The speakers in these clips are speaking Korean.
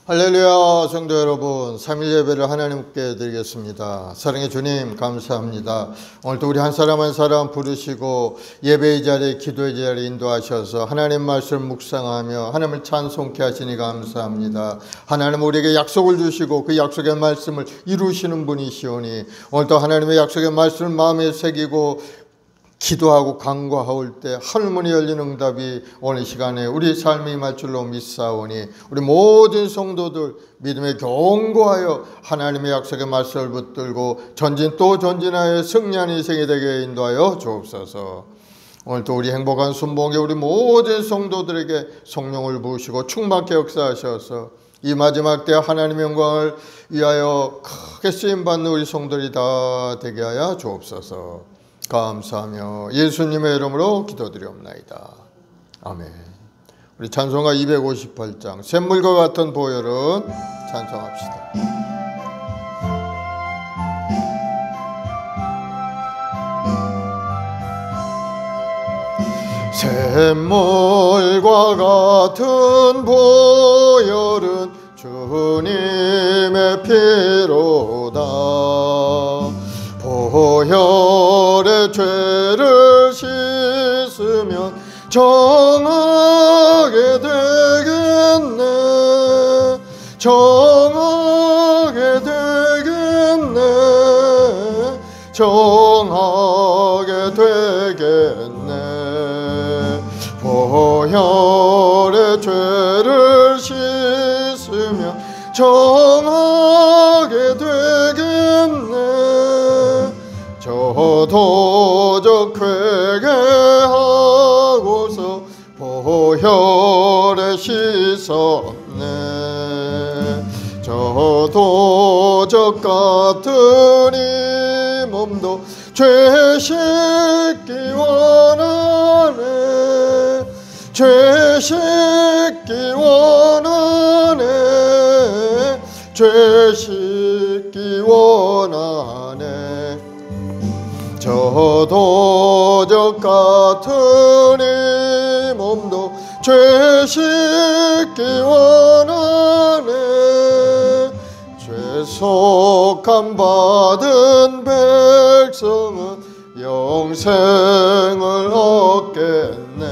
할렐루야. 성도 여러분, 3일 예배를 하나님께 드리겠습니다. 사랑의 주님 감사합니다. 오늘도 우리 한 사람 한 사람 부르시고 예배의 자리에 기도의 자리에 인도하셔서 하나님 말씀 묵상하며 하나님을 찬송케 하시니 감사합니다. 하나님 우리에게 약속을 주시고 그 약속의 말씀을 이루시는 분이시오니 오늘도 하나님의 약속의 말씀을 마음에 새기고 기도하고 간구하올 때 하늘문이 열리는 응답이 오늘 시간에 우리 삶에 임할 줄로 믿사오니 우리 모든 성도들 믿음에 견고하여 하나님의 약속의 말씀을 붙들고 전진 또 전진하여 승리하는 인생이 되게 인도하여 주옵소서. 오늘도 우리 행복한 순복에 우리 모든 성도들에게 성령을 부으시고 충만케 역사하셔서 이 마지막 때 하나님의 영광을 위하여 크게 쓰임받는 우리 성도들이 다 되게 하여 주옵소서. 감사하며 예수님의 이름으로 기도드리옵나이다. 아멘. 우리 찬송가 258장 샘물과 같은 보혈은 찬송합시다. 샘물과 같은 보혈은 주님의 피로다. 보혈의 죄를 씻으면 정하게 되겠네. 정하게 되겠네. 정하게 되겠네. 보혈의 죄를 씻으면 정하게 되겠네. 저도적 회개하고서 보혈에 씻었네. 저도적 같은 이 몸도 죄 씻기 원하네. 죄 씻기 원하네. 죄 씻기 원하네. 저도적 같은 이 몸도 죄 씻기 원하네. 죄속함 받은 백성은 영생을 얻겠네.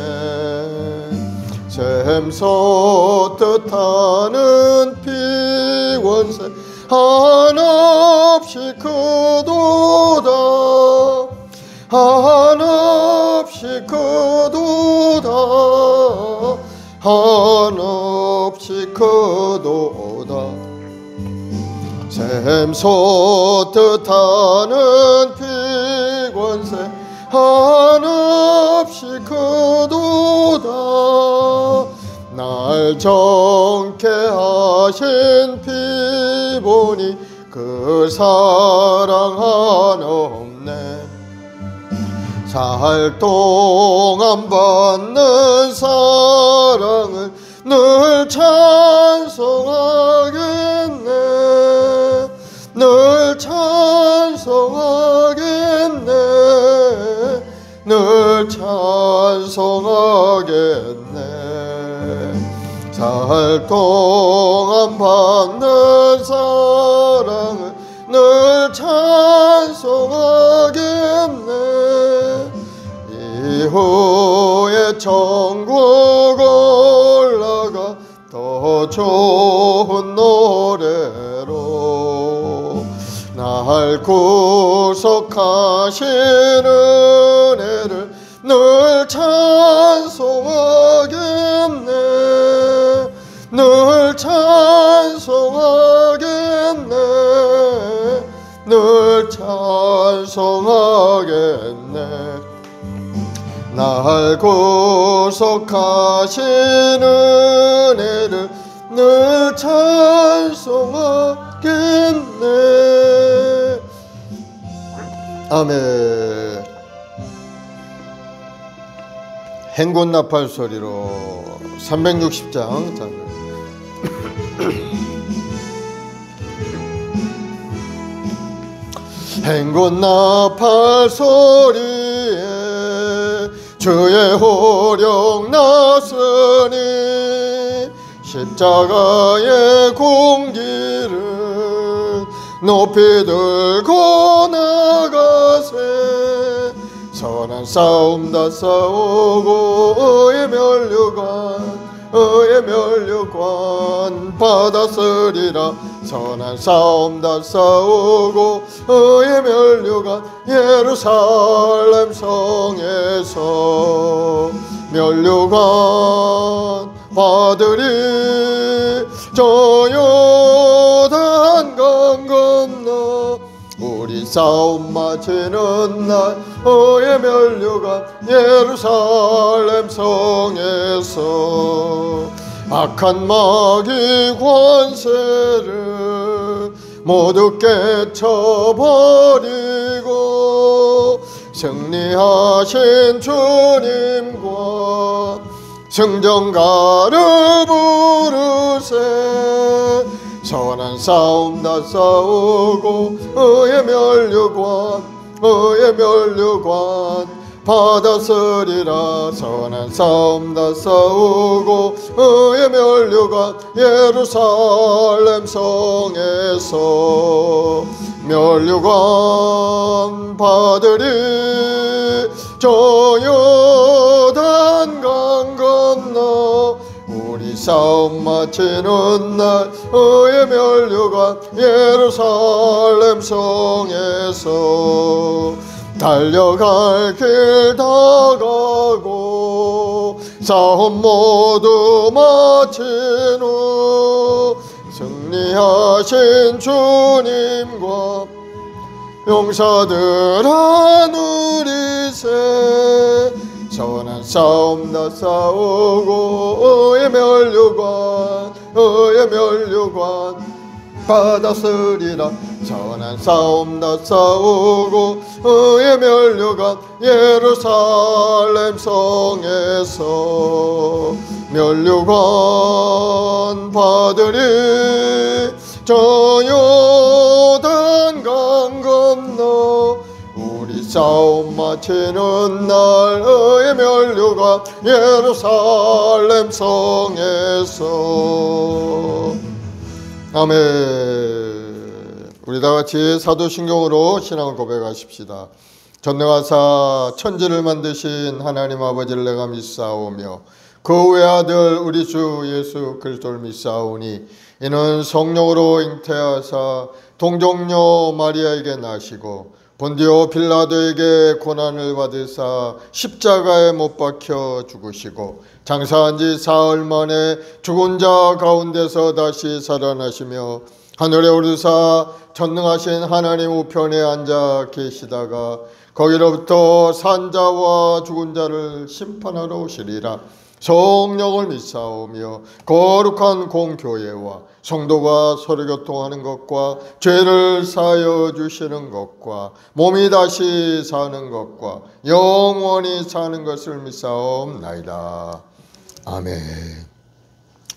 샘솟듯 하는 피원세 한없이 크도다. 한없이 크도다. 한없이 크도다. 샘솟듯 하는 피권세 한없이 크도다. 날 정케 하신 피보니 그 사랑 한없네. 살 동안 받는 사랑을 늘 찬송하겠네. 늘 찬송하겠네. 늘 찬송하겠네. 살 동안 받는 사랑을 늘 찬송하겠네. 이후에 천국 올라가 더 좋은 노래로 날 구속하신 은혜를 늘 찬송하겠네. 늘 찬송하겠네. 늘 찬송하겠네. 날 구속하신 은혜를 늘 찬송하겠네. 아멘. 행군 나팔 소리로 360장 행군 나팔 소리에 주의 호령 났으니 십자가의 공기를 높이 들고 나가세. 선한 싸움 다 싸우고 의의 면류관 받았으리라. 선한 싸움 다 싸우고 의의 면류관 예루살렘 성에서 면류관 받으리. 저 요단강 건너 우리 싸움 마치는 날 의의 면류관 예루살렘 성에서 악한 마귀 권세를 모두 깨쳐버리고 승리하신 주님과 승전가를 부르세. 선한 싸움 다 싸우고 의의 면류관 받았으리라. 선한 싸움 다 싸우고 의의 면류관 예루살렘 성에서 면류관 받으리. 저 요단강 건너 우리 싸움 마치는 날 의의 면류관 예루살렘 성에서 달려갈 길 다 가고 싸움 모두 마친 후 승리하신 주님과 용사들 하누리세. 선한 싸움 다 싸우고 의의 면류관 받았으리라. 선한 싸움 다 싸우고 의의 면류관 예루살렘 성에서 면류관 받으리. 저 요단강 건너 우리 싸움 마치는 날 의의 면류관 예루살렘 성에서. 아멘. 우리 다같이 사도신경으로 신앙을 고백하십시다. 전능하사 천지를 만드신 하나님 아버지를 내가 믿사오며 그 외아들 우리 주 예수 그리스도를 믿사오니 이는 성령으로 잉태하사 동정녀 마리아에게 나시고 본디오 빌라도에게 고난을 받으사 십자가에 못 박혀 죽으시고 장사한 지 사흘 만에 죽은 자 가운데서 다시 살아나시며 하늘에 오르사 전능하신 하나님 우편에 앉아 계시다가 거기로부터 산자와 죽은 자를 심판하러 오시리라. 성령을 믿사오며 거룩한 공교회와 성도가 서로 교통하는 것과 죄를 사하여 주시는 것과 몸이 다시 사는 것과 영원히 사는 것을 믿사옵나이다. 아멘.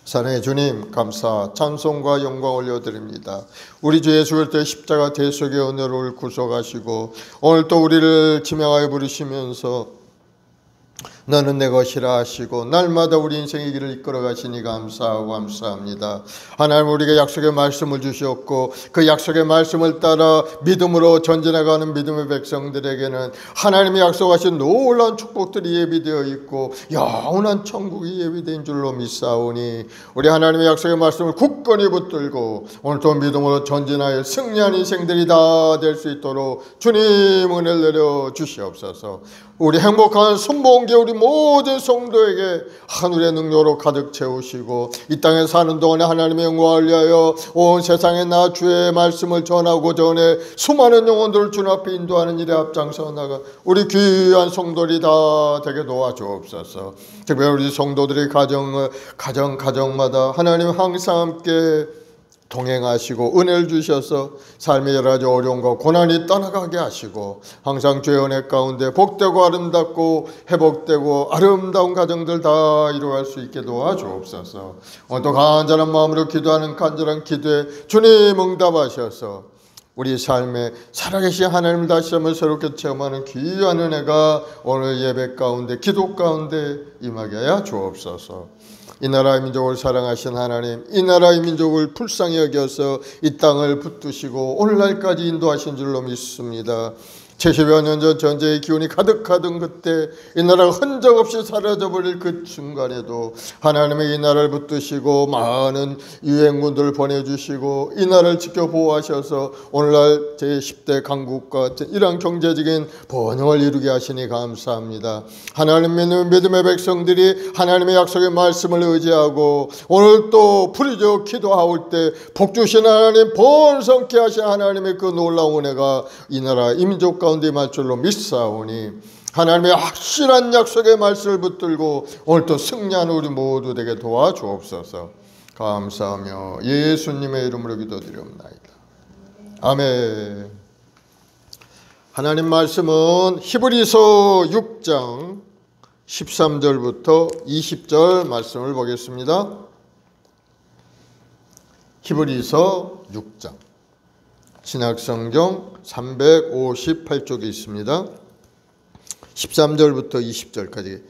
사랑의 주님, 감사 찬송과 영광 올려드립니다. 우리 주 예수 그리스도의 십자가 대속의 은혜를 구속하시고 오늘 또 우리를 지명하여 부르시면서 너는 내 것이라 하시고 날마다 우리 인생의 길을 이끌어 가시니 감사하고 감사합니다. 하나님 우리에게 약속의 말씀을 주셨고 그 약속의 말씀을 따라 믿음으로 전진해가는 믿음의 백성들에게는 하나님이 약속하신 놀라운 축복들이 예비되어 있고 영원한 천국이 예비된 줄로 믿사오니 우리 하나님의 약속의 말씀을 굳건히 붙들고 오늘도 믿음으로 전진하여 승리한 인생들이 다 될 수 있도록 주님 은혜를 내려 주시옵소서. 우리 행복한 순복음교회 우리 모든 성도에게 하늘의 능력으로 가득 채우시고 이 땅에 사는 동안에 하나님의 영광을 위하여 온 세상에 나 주의 말씀을 전하고 전해 수많은 영혼들을 주 앞에 인도하는 일에 앞장서 나가 우리 귀한 성도들이 다 되게 도와주옵소서. 특별히 우리 성도들의 가정마다 하나님 항상 함께 동행하시고 은혜를 주셔서 삶의 여러 가지 어려움과 고난이 떠나가게 하시고 항상 주의 은혜 가운데 복되고 아름답고 회복되고 아름다운 가정들 다 이루어갈 수 있게 도와주옵소서. 오늘도 간절한 마음으로 기도하는 간절한 기도에 주님 응답하셔서 우리 삶에 살아계신 하나님을 다시 한번 새롭게 체험하는 귀한 은혜가 오늘 예배 가운데 기도 가운데 임하게 하여 주옵소서. 이 나라의 민족을 사랑하신 하나님, 이 나라의 민족을 불쌍히 여겨서 이 땅을 붙드시고 오늘날까지 인도하신 줄로 믿습니다. 70여 년 전 전쟁의 기운이 가득하던 그때 이 나라가 흔적 없이 사라져버릴 그 순간에도 하나님의 이 나라를 붙드시고 많은 유행군들을 보내주시고 이 나라를 지켜 보호하셔서 오늘날 제10대 강국과 이러한 경제적인 번영을 이루게 하시니 감사합니다. 하나님 믿음의 백성들이 하나님의 약속의 말씀을 의지하고 오늘 또 부르짖어 기도하올 때 복주신 하나님, 번성케 하신 하나님의 그 놀라운 은혜가 이 나라 이 민족 가운데 임할 줄로 믿사오니 하나님의 확실한 약속의 말씀을 붙들고 오늘 또 승리하는 우리 모두 되게 도와주옵소서. 감사하며 예수님의 이름으로 기도드리옵나이다. 아멘. 하나님 말씀은 히브리서 6장 13절부터 20절 말씀을 보겠습니다. 히브리서 6장 신약성경 358쪽에 있습니다. 13절부터 20절까지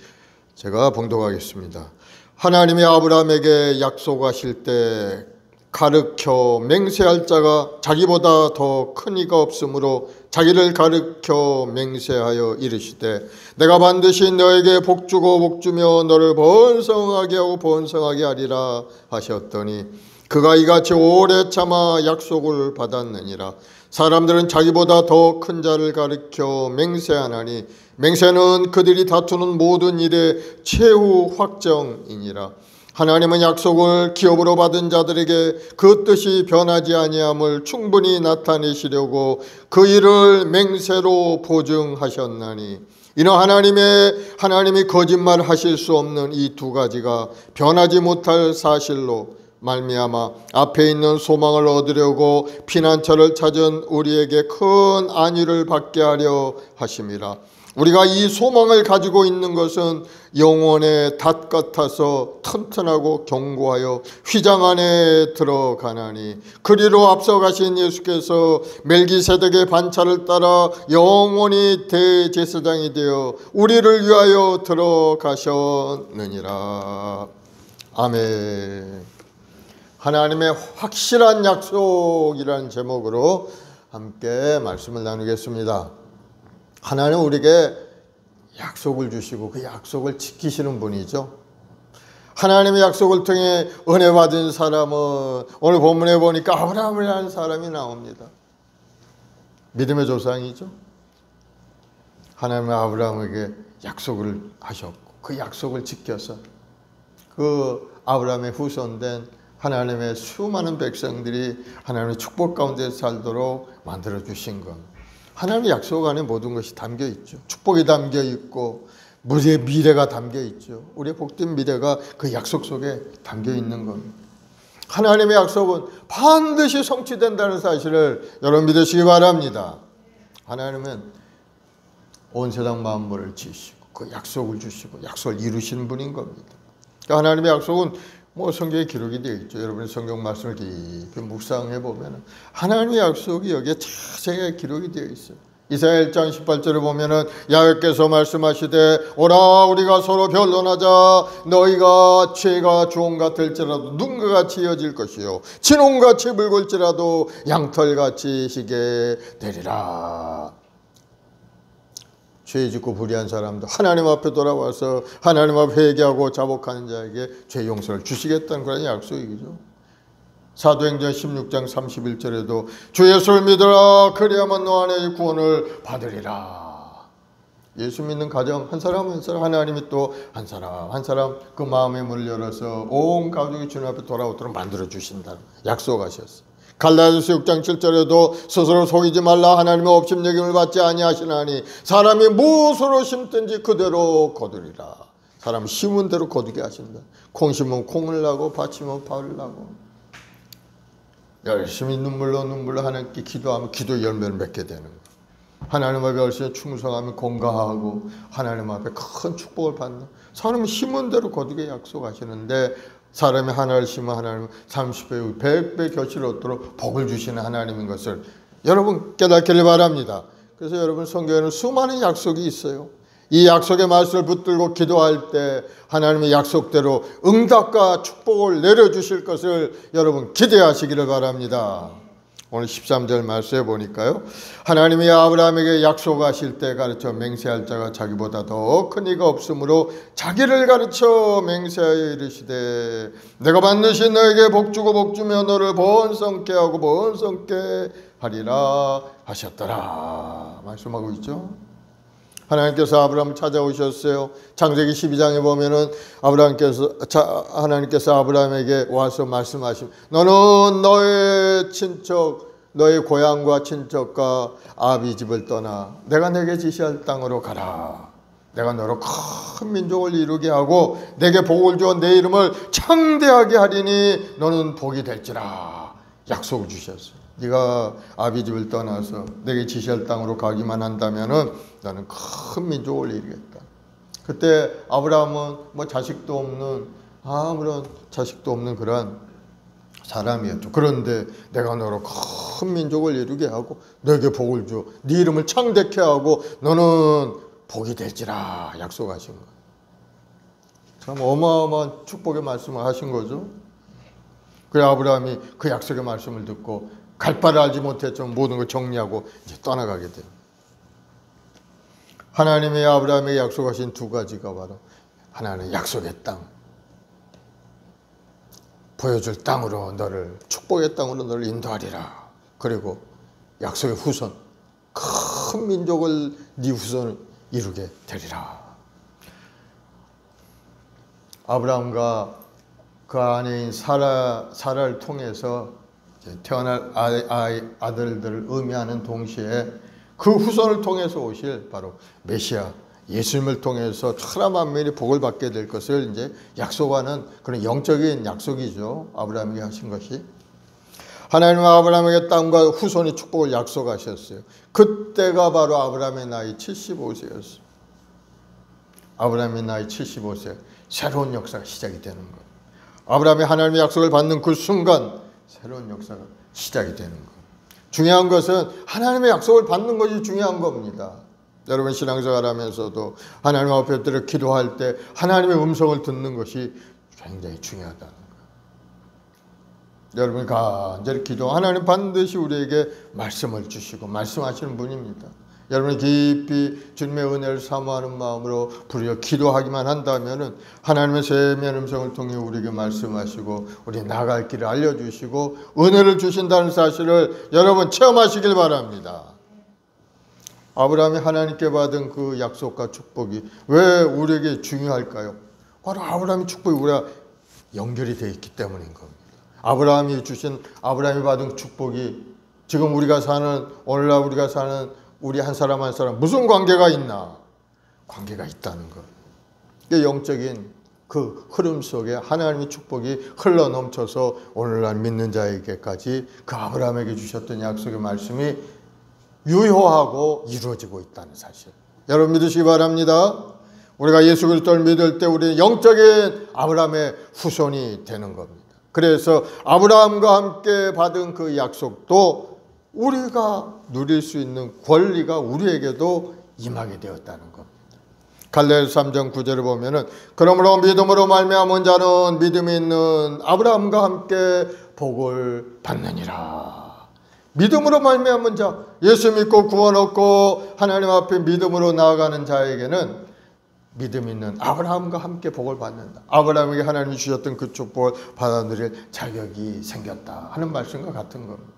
제가 봉독하겠습니다. 하나님이 아브라함에게 약속하실 때 가르쳐 맹세할 자가 자기보다 더 큰 이가 없으므로 자기를 가르쳐 맹세하여 이르시되 내가 반드시 너에게 복주고 복주며 너를 번성하게 하고 번성하게 하리라 하셨더니 그가 이같이 오래 참아 약속을 받았느니라. 사람들은 자기보다 더 큰 자를 가리켜 맹세하나니 맹세는 그들이 다투는 모든 일의 최후 확정이니라. 하나님은 약속을 기업으로 받은 자들에게 그 뜻이 변하지 아니함을 충분히 나타내시려고 그 일을 맹세로 보증하셨나니 이는 하나님이 거짓말하실 수 없는 이 두 가지가 변하지 못할 사실로 말미암아 앞에 있는 소망을 얻으려고 피난처를 찾은 우리에게 큰 안위를 받게 하려 하심이라. 우리가 이 소망을 가지고 있는 것은 영혼의 닷 같아서 튼튼하고 견고하여 휘장 안에 들어가나니 그리로 앞서가신 예수께서 멜기세덱의 반차를 따라 영원히 대제사장이 되어 우리를 위하여 들어가셨느니라. 아멘. 하나님의 확실한 약속이라는 제목으로 함께 말씀을 나누겠습니다. 하나님은 우리에게 약속을 주시고 그 약속을 지키시는 분이죠. 하나님의 약속을 통해 은혜 받은 사람은 오늘 본문에 보니까 아브라함이라는 사람이 나옵니다. 믿음의 조상이죠. 하나님은 아브라함에게 약속을 하셨고 그 약속을 지켜서 그 아브라함의 후손된 하나님의 수많은 백성들이 하나님의 축복 가운데 살도록 만들어 주신 것. 하나님의 약속 안에 모든 것이 담겨 있죠. 축복이 담겨 있고 우리의 미래가 담겨 있죠. 우리의 복된 미래가 그 약속 속에 담겨 있는 겁니다. 하나님의 약속은 반드시 성취된다는 사실을 여러분 믿으시기 바랍니다. 하나님은 온 세상 만물을 지으시고 그 약속을 주시고 약속을 이루시는 분인 겁니다. 그러니까 하나님의 약속은 성경에 기록이 되어 있죠. 여러분이 성경 말씀을 깊이 묵상해 보면 하나님의 약속이 여기에 자세하게 기록이 되어 있어요. 이사야 1장 18절에 보면은 야훼께서 말씀하시되 오라 우리가 서로 변론하자. 너희가 죄가 주홍 같을지라도 눈과 같이 이어질 것이요 진홍같이 붉을지라도 양털같이 희게 되리라. 죄 짓고 불의한 사람도 하나님 앞에 돌아와서 하나님 앞에 회개하고 자복하는 자에게 죄 용서를 주시겠다는 그런 약속이죠. 사도행전 16장 31절에도 주 예수를 믿으라 그리하면 너 안에 구원을 받으리라. 예수 믿는 가정 한 사람 한 사람 하나님이 또 한 사람 그 마음의 문을 열어서 온 가족이 주님 앞에 돌아오도록 만들어 주신다는 약속하셨어요. 갈라디아서 6장 7절에도 스스로 속이지 말라. 하나님의 업심여김을 받지 아니하시나니 사람이 무엇으로 심든지 그대로 거두리라. 사람 심은 대로 거두게 하신다. 콩 심으면 콩을 나고 밭 심으면 밭을 나고 열심히 눈물로 하나님께 기도하면 기도 열매를 맺게 되는 거예요. 하나님 앞에 열심히 충성하면 건강하고 하나님 앞에 큰 축복을 받는. 사람이 심은 대로 거두게 약속하시는데 사람이 하나를 심으면 하나님은 30배, 100배 곁을 얻도록 복을 주시는 하나님인 것을 여러분 깨닫기를 바랍니다. 그래서 여러분 성경에는 수많은 약속이 있어요. 이 약속의 말씀을 붙들고 기도할 때 하나님의 약속대로 응답과 축복을 내려주실 것을 여러분 기대하시기를 바랍니다. 오늘 13절 말씀에 보니까요, 하나님이 아브라함에게 약속하실 때 가르쳐 맹세할 자가 자기보다 더 큰 이가 없으므로 자기를 가르쳐 맹세하여 이르시되 내가 반드시 너에게 복주고 복주며 너를 번성케 하고 번성케 하리라 하셨더라 말씀하고 있죠. 하나님께서 아브라함을 찾아오셨어요. 창세기 12장에 보면은 하나님께서 아브라함에게 와서 말씀하시면 너는 너의 친척, 너의 고향과 친척과 아비 집을 떠나 내가 내게 지시할 땅으로 가라. 내가 너로 큰 민족을 이루게 하고 내게 복을 주어 내 이름을 창대하게 하리니 너는 복이 될지라 약속을 주셨어요. 네가 아비 집을 떠나서 내게 지시할 땅으로 가기만 한다면은 나는 큰 민족을 이루겠다. 그때 아브라함은 뭐 자식도 없는 아무런 자식도 없는 그런 사람이었죠. 그런데 내가 너로 큰 민족을 이루게 하고 너에게 복을 줘 네 이름을 창대케 하고 너는 복이 될지라 약속하신 거예요. 참 어마어마한 축복의 말씀을 하신 거죠. 그래 아브라함이 그 약속의 말씀을 듣고 갈 바를 알지 못했지만 모든 걸 정리하고 이제 떠나가게 돼요. 하나님이 아브라함에게 약속하신 두 가지가 바로 하나는 약속의 땅, 보여줄 땅으로 너를 축복의 땅으로 너를 인도하리라. 그리고 약속의 후손, 큰 민족을 네 후손을 이루게 되리라. 아브라함과 그 아내인 사라를 통해서 태어날 아들들을 의미하는 동시에 그 후손을 통해서 오실 바로 메시아 예수님을 통해서 천하 만민이 복을 받게 될 것을 이제 약속하는 그런 영적인 약속이죠. 아브라함에게 하신 것이. 하나님은 아브라함에게 땅과 후손의 축복을 약속하셨어요. 그때가 바로 아브라함의 나이 75세였어요. 아브라함의 나이 75세. 새로운 역사가 시작이 되는 거예요. 아브라함이 하나님의 약속을 받는 그 순간 새로운 역사가 시작이 되는 거예요. 중요한 것은 하나님의 약속을 받는 것이 중요한 겁니다. 여러분 신앙생활 하면서도 하나님 앞에 들어 기도할 때 하나님의 음성을 듣는 것이 굉장히 중요하다는 거예요. 여러분이 간절히 기도 하나님 반드시 우리에게 말씀을 주시고 말씀하시는 분입니다. 여러분이 깊이 주님의 은혜를 사모하는 마음으로 부르짖어 기도하기만 한다면 하나님의 세미한 음성을 통해 우리에게 말씀하시고 우리 나갈 길을 알려주시고 은혜를 주신다는 사실을 여러분 체험하시길 바랍니다. 아브라함이 하나님께 받은 그 약속과 축복이 왜 우리에게 중요할까요? 바로 아브라함의 축복이 우리가 연결이 되어 있기 때문인 겁니다. 아브라함이 받은 축복이 지금 우리가 사는 오늘날 우리가 사는 우리 한 사람 한 사람 무슨 관계가 있나? 관계가 있다는 것. 영적인 그 흐름 속에 하나님의 축복이 흘러넘쳐서 오늘날 믿는 자에게까지 그 아브라함에게 주셨던 약속의 말씀이 유효하고 이루어지고 있다는 사실. 여러분 믿으시기 바랍니다. 우리가 예수 그리스도를 믿을 때 우리는 영적인 아브라함의 후손이 되는 겁니다. 그래서 아브라함과 함께 받은 그 약속도 우리가 누릴 수 있는 권리가 우리에게도 임하게 되었다는 겁니다. 갈라디아서 3장 9절을 보면은 그러므로 믿음으로 말미암은 자는 믿음이 있는 아브라함과 함께 복을 받느니라. 믿음으로 말미암은 자, 예수 믿고 구원 얻고 하나님 앞에 믿음으로 나아가는 자에게는 믿음 있는 아브라함과 함께 복을 받는다. 아브라함에게 하나님이 주셨던 그 축복을 받아들일 자격이 생겼다 하는 말씀과 같은 겁니다.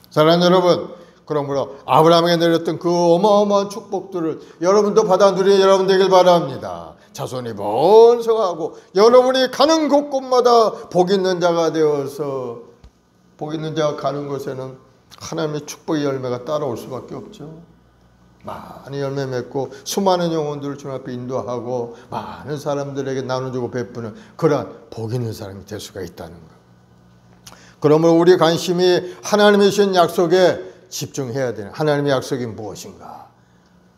사랑하는 여러분, 그러므로 아브라함에게 내렸던 그 어마어마한 축복들을 여러분도 받아 누리는 여러분 되길 바랍니다. 자손이 번성하고 여러분이 가는 곳곳마다 복 있는 자가 되어서 복 있는 자가 가는 곳에는 하나님의 축복의 열매가 따라올 수밖에 없죠. 많은 열매 맺고 수많은 영혼들을 주님 앞에 인도하고 많은 사람들에게 나눠주고 베푸는 그러한 복 있는 사람이 될 수가 있다는 것. 그러므로 우리 관심이 하나님의 주신 약속에 집중해야 되는 하나님의 약속이 무엇인가?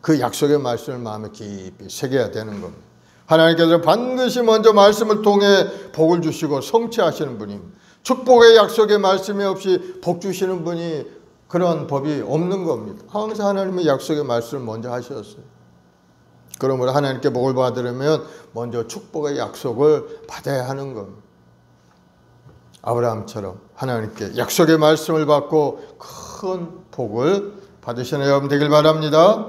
그 약속의 말씀을 마음에 깊이 새겨야 되는 겁니다. 하나님께서 반드시 먼저 말씀을 통해 복을 주시고 성취하시는 분입니다. 축복의 약속의 말씀이 없이 복 주시는 분이 그런 법이 없는 겁니다. 항상 하나님의 약속의 말씀을 먼저 하셨어요. 그러므로 하나님께 복을 받으려면 먼저 축복의 약속을 받아야 하는 겁니다. 아브라함처럼 하나님께 약속의 말씀을 받고 큰 복을 받으시는 여러분 되길 바랍니다.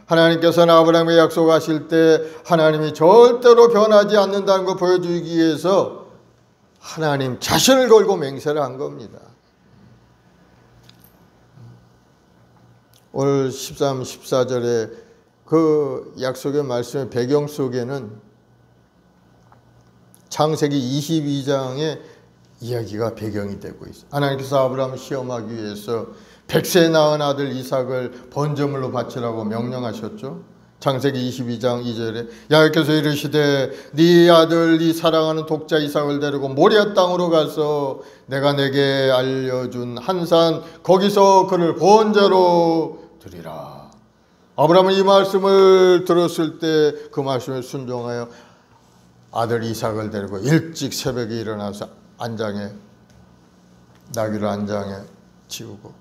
하나님께서는 아브라함에게 약속하실 때 하나님이 절대로 변하지 않는다는 걸 보여주기 위해서 하나님 자신을 걸고 맹세를 한 겁니다. 오늘 13, 14절에 그 약속의 말씀의 배경 속에는 창세기 22장의 이야기가 배경이 되고 있어요. 하나님께서 아브라함을 시험하기 위해서 100세에 낳은 아들 이삭을 번제물로 바치라고 명령하셨죠. 창세기 22장 2절에 야훼께서 이르시되 네 아들 네 사랑하는 독자 이삭을 데리고 모리아 땅으로 가서 내가 내게 알려준 한 산 거기서 그를 번제로 드리라. 아브라함은 이 말씀을 들었을 때 그 말씀에 순종하여 아들 이삭을 데리고 일찍 새벽에 일어나서 안장에 나귀를 안장에 지우고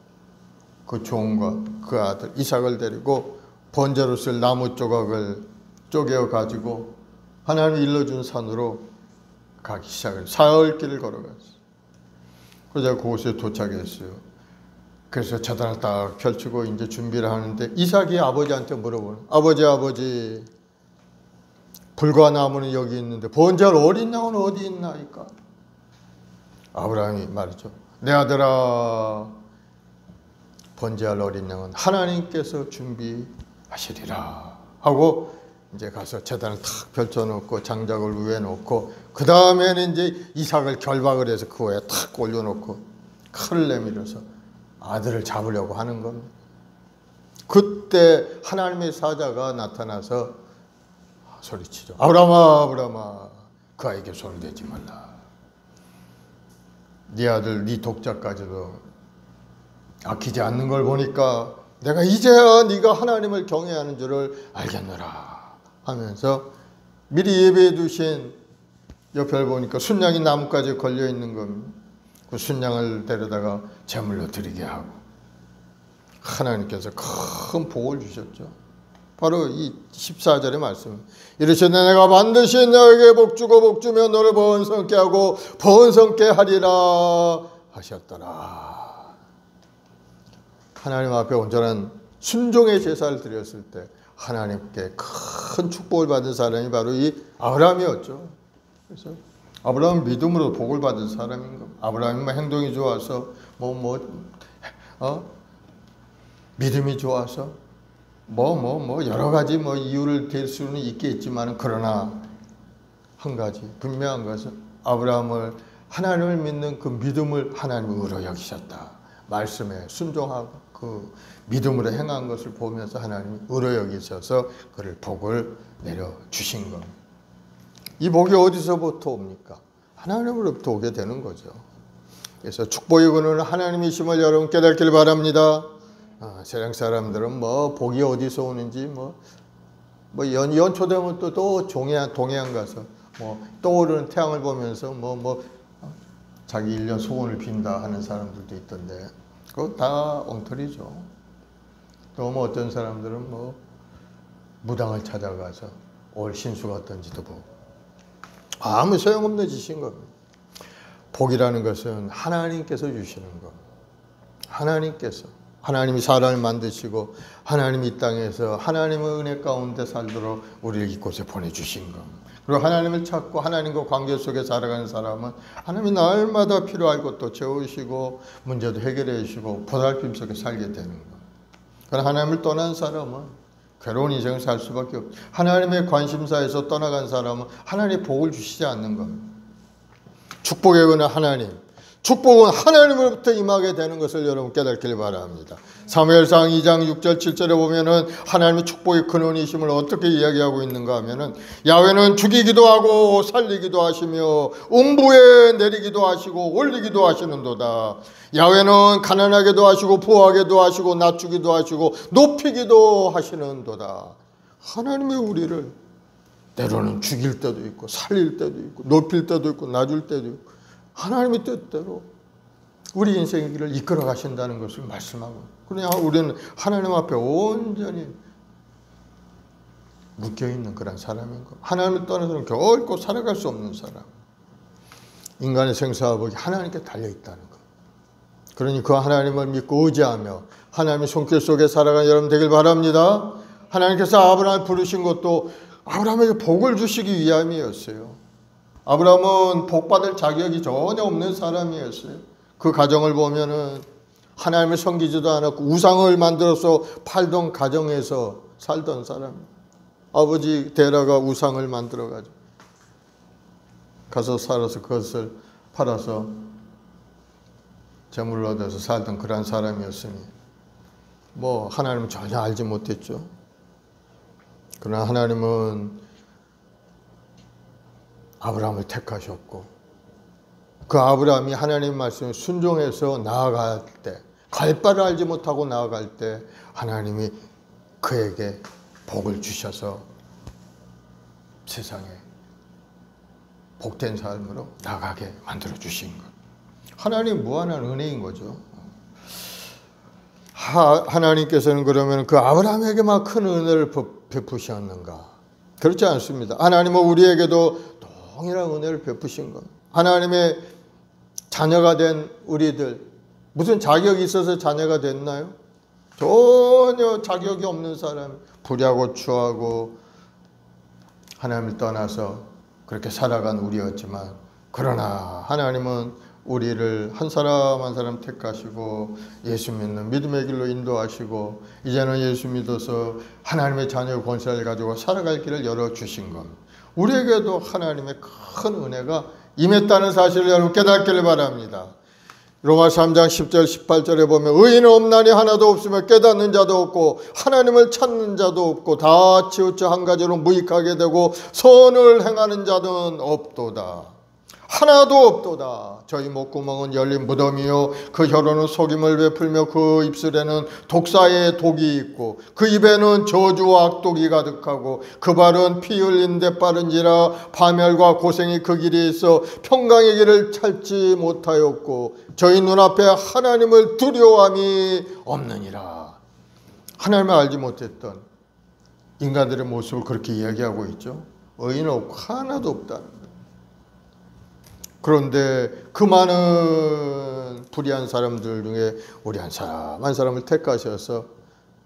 그 종과 그 아들 이삭을 데리고 번제로 쓸 나무 조각을 쪼개어 가지고 하나님이 일러준 산으로 가기 시작을 사흘길을 걸어갔어요. 그래서 그곳에 도착했어요. 그래서 재단을 딱 펼치고 이제 준비를 하는데 이삭이 아버지한테 물어보는 아버지 불과 나무는 여기 있는데 번제할 어린 양은 어디 있나이까? 아브라함이 말이죠. 내 아들아 번제할 어린 양은 하나님께서 준비하시리라 하고 이제 가서 제단을 탁 펼쳐놓고 장작을 위에 놓고 그 다음에는 이제 이삭을 결박을 해서 그 위에 탁 올려놓고 칼을 내밀어서 아들을 잡으려고 하는 겁니다. 그때 하나님의 사자가 나타나서 소리치죠. 아브라함아 그 아이에게 손을 대지 말라. 네 아들 네 독자까지도 아끼지 않는 걸 보니까 내가 이제야 네가 하나님을 경외하는 줄을 알겠노라 하면서 미리 예배해 두신 옆을 보니까 순양이 나뭇가지에 걸려 있는 겁니다. 그 순양을 데려다가 제물로 드리게 하고 하나님께서 큰 복을 주셨죠. 바로 이 14절의 말씀. 이르시되 내가 반드시 너에게 복주고 복주며 너를 번성케 하고 번성케 하리라 하셨더라. 하나님 앞에 온전한 순종의 제사를 드렸을 때 하나님께 큰 축복을 받은 사람이 바로 이 아브라함이었죠. 그래서 아브라함은 믿음으로 복을 받은 사람인 겁니다. 아브라함이 행동이 좋아서 믿음이 좋아서 여러 가지 이유를 댈 수는 있겠지만 그러나 한 가지 분명한 것은 아브라함을 하나님을 믿는 그 믿음을 하나님이 의로 여기셨다. 말씀에 순종하고 그 믿음으로 행한 것을 보면서 하나님이 의로 여기셔서 그를 복을 내려주신 겁니다. 이 복이 어디서부터 옵니까? 하나님으로부터 오게 되는 거죠. 그래서 축복의 근원은 하나님이심을 여러분 깨닫길 바랍니다. 세상 사람들은 복이 어디서 오는지 연초 되면 또 동해안 가서 떠오르는 태양을 보면서 자기 1년 소원을 빈다 하는 사람들도 있던데 그거 다 엉터리죠. 또 어떤 사람들은 무당을 찾아가서 올 신수가 어떤지도 보고 아무 소용없는 짓인 겁니다. 복이라는 것은 하나님께서 주시는 겁니다. 하나님이 사람을 만드시고 하나님이 이 땅에서 하나님의 은혜 가운데 살도록 우리를 이곳에 보내주신 겁니다. 그리고 하나님을 찾고 하나님과 관계 속에 살아가는 사람은 하나님이 날마다 필요할 것도 채우시고 문제도 해결해 주시고 보살핌 속에 살게 되는 겁니다. 그러나 하나님을 떠난 사람은 괴로운 인생을 살 수밖에 없죠. 하나님의 관심사에서 떠나간 사람은 하나님의 복을 주시지 않는 겁니다. 축복의 근원 하나님. 축복은 하나님으로부터 임하게 되는 것을 여러분 깨닫길 바랍니다. 사무엘상 2장 6절 7절에 보면은 하나님의 축복의 근원이심을 어떻게 이야기하고 있는가 하면은 야훼는 죽이기도 하고 살리기도 하시며 음부에 내리기도 하시고 올리기도 하시는도다. 야훼는 가난하게도 하시고 부하게도 하시고 낮추기도 하시고 높이기도 하시는도다. 하나님이 우리를 때로는 죽일 때도 있고 살릴 때도 있고 높일 때도 있고 낮을 때도 있고 하나님의 뜻대로 우리 인생의 길을 이끌어 가신다는 것을 말씀하고 그냥 우리는 하나님 앞에 온전히 묶여있는 그런 사람인 거. 하나님을 떠나서는 결코 살아갈 수 없는 사람. 인간의 생사화복이 하나님께 달려있다는 거. 그러니 그 하나님을 믿고 의지하며 하나님의 손길 속에 살아가는 여러분 되길 바랍니다. 하나님께서 아브라함을 부르신 것도 아브라함에게 복을 주시기 위함이었어요. 아브라함은 복받을 자격이 전혀 없는 사람이었어요. 그 가정을 보면은 하나님을 섬기지도 않았고 우상을 만들어서 팔던 가정에서 살던 사람. 아버지 데라가 우상을 만들어가지고 가서 살아서 그것을 팔아서 재물을 얻어서 살던 그런 사람이었으니 뭐 하나님은 전혀 알지 못했죠. 그러나 하나님은 아브라함을 택하셨고 그 아브라함이 하나님의 말씀에 순종해서 나아갈 때, 갈 바를 알지 못하고 나아갈 때 하나님이 그에게 복을 주셔서 세상에 복된 삶으로 나가게 만들어 주신 것. 하나님 무한한 은혜인 거죠. 하나님께서는 그러면 그 아브라함에게만 큰 은혜를 베푸셨는가? 그렇지 않습니다. 하나님은 우리에게도 동일한 은혜를 베푸신 것. 하나님의 자녀가 된 우리들, 무슨 자격이 있어서 자녀가 됐나요? 전혀 자격이 없는 사람, 불의하고 추하고 하나님을 떠나서 그렇게 살아간 우리였지만, 그러나 하나님은 우리를 한 사람 한 사람 택하시고 예수 믿는 믿음의 길로 인도하시고 이제는 예수 믿어서 하나님의 자녀의 권세를 가지고 살아갈 길을 열어주신 겁니다. 우리에게도 하나님의 큰 은혜가 임했다는 사실을 여러분 깨닫기를 바랍니다. 로마서 3장 10절 18절에 보면 의인은 없나니 하나도 없으며 깨닫는 자도 없고 하나님을 찾는 자도 없고 다 치우쳐 한 가지로 무익하게 되고 선을 행하는 자는 없도다. 하나도 없도다. 저희 목구멍은 열린 무덤이요 그 혀로는 속임을 베풀며 그 입술에는 독사의 독이 있고 그 입에는 저주와 악독이 가득하고 그 발은 피 흘린 데 빠른지라 파멸과 고생이 그 길에 있어 평강의 길을 찾지 못하였고 저희 눈앞에 하나님을 두려워함이 없느니라. 하나님을 알지 못했던 인간들의 모습을 그렇게 이야기하고 있죠. 의인은 없고 하나도 없다는 거예요. 그런데 그 많은 불의한 사람들 중에 우리 한 사람 한 사람을 택하셔서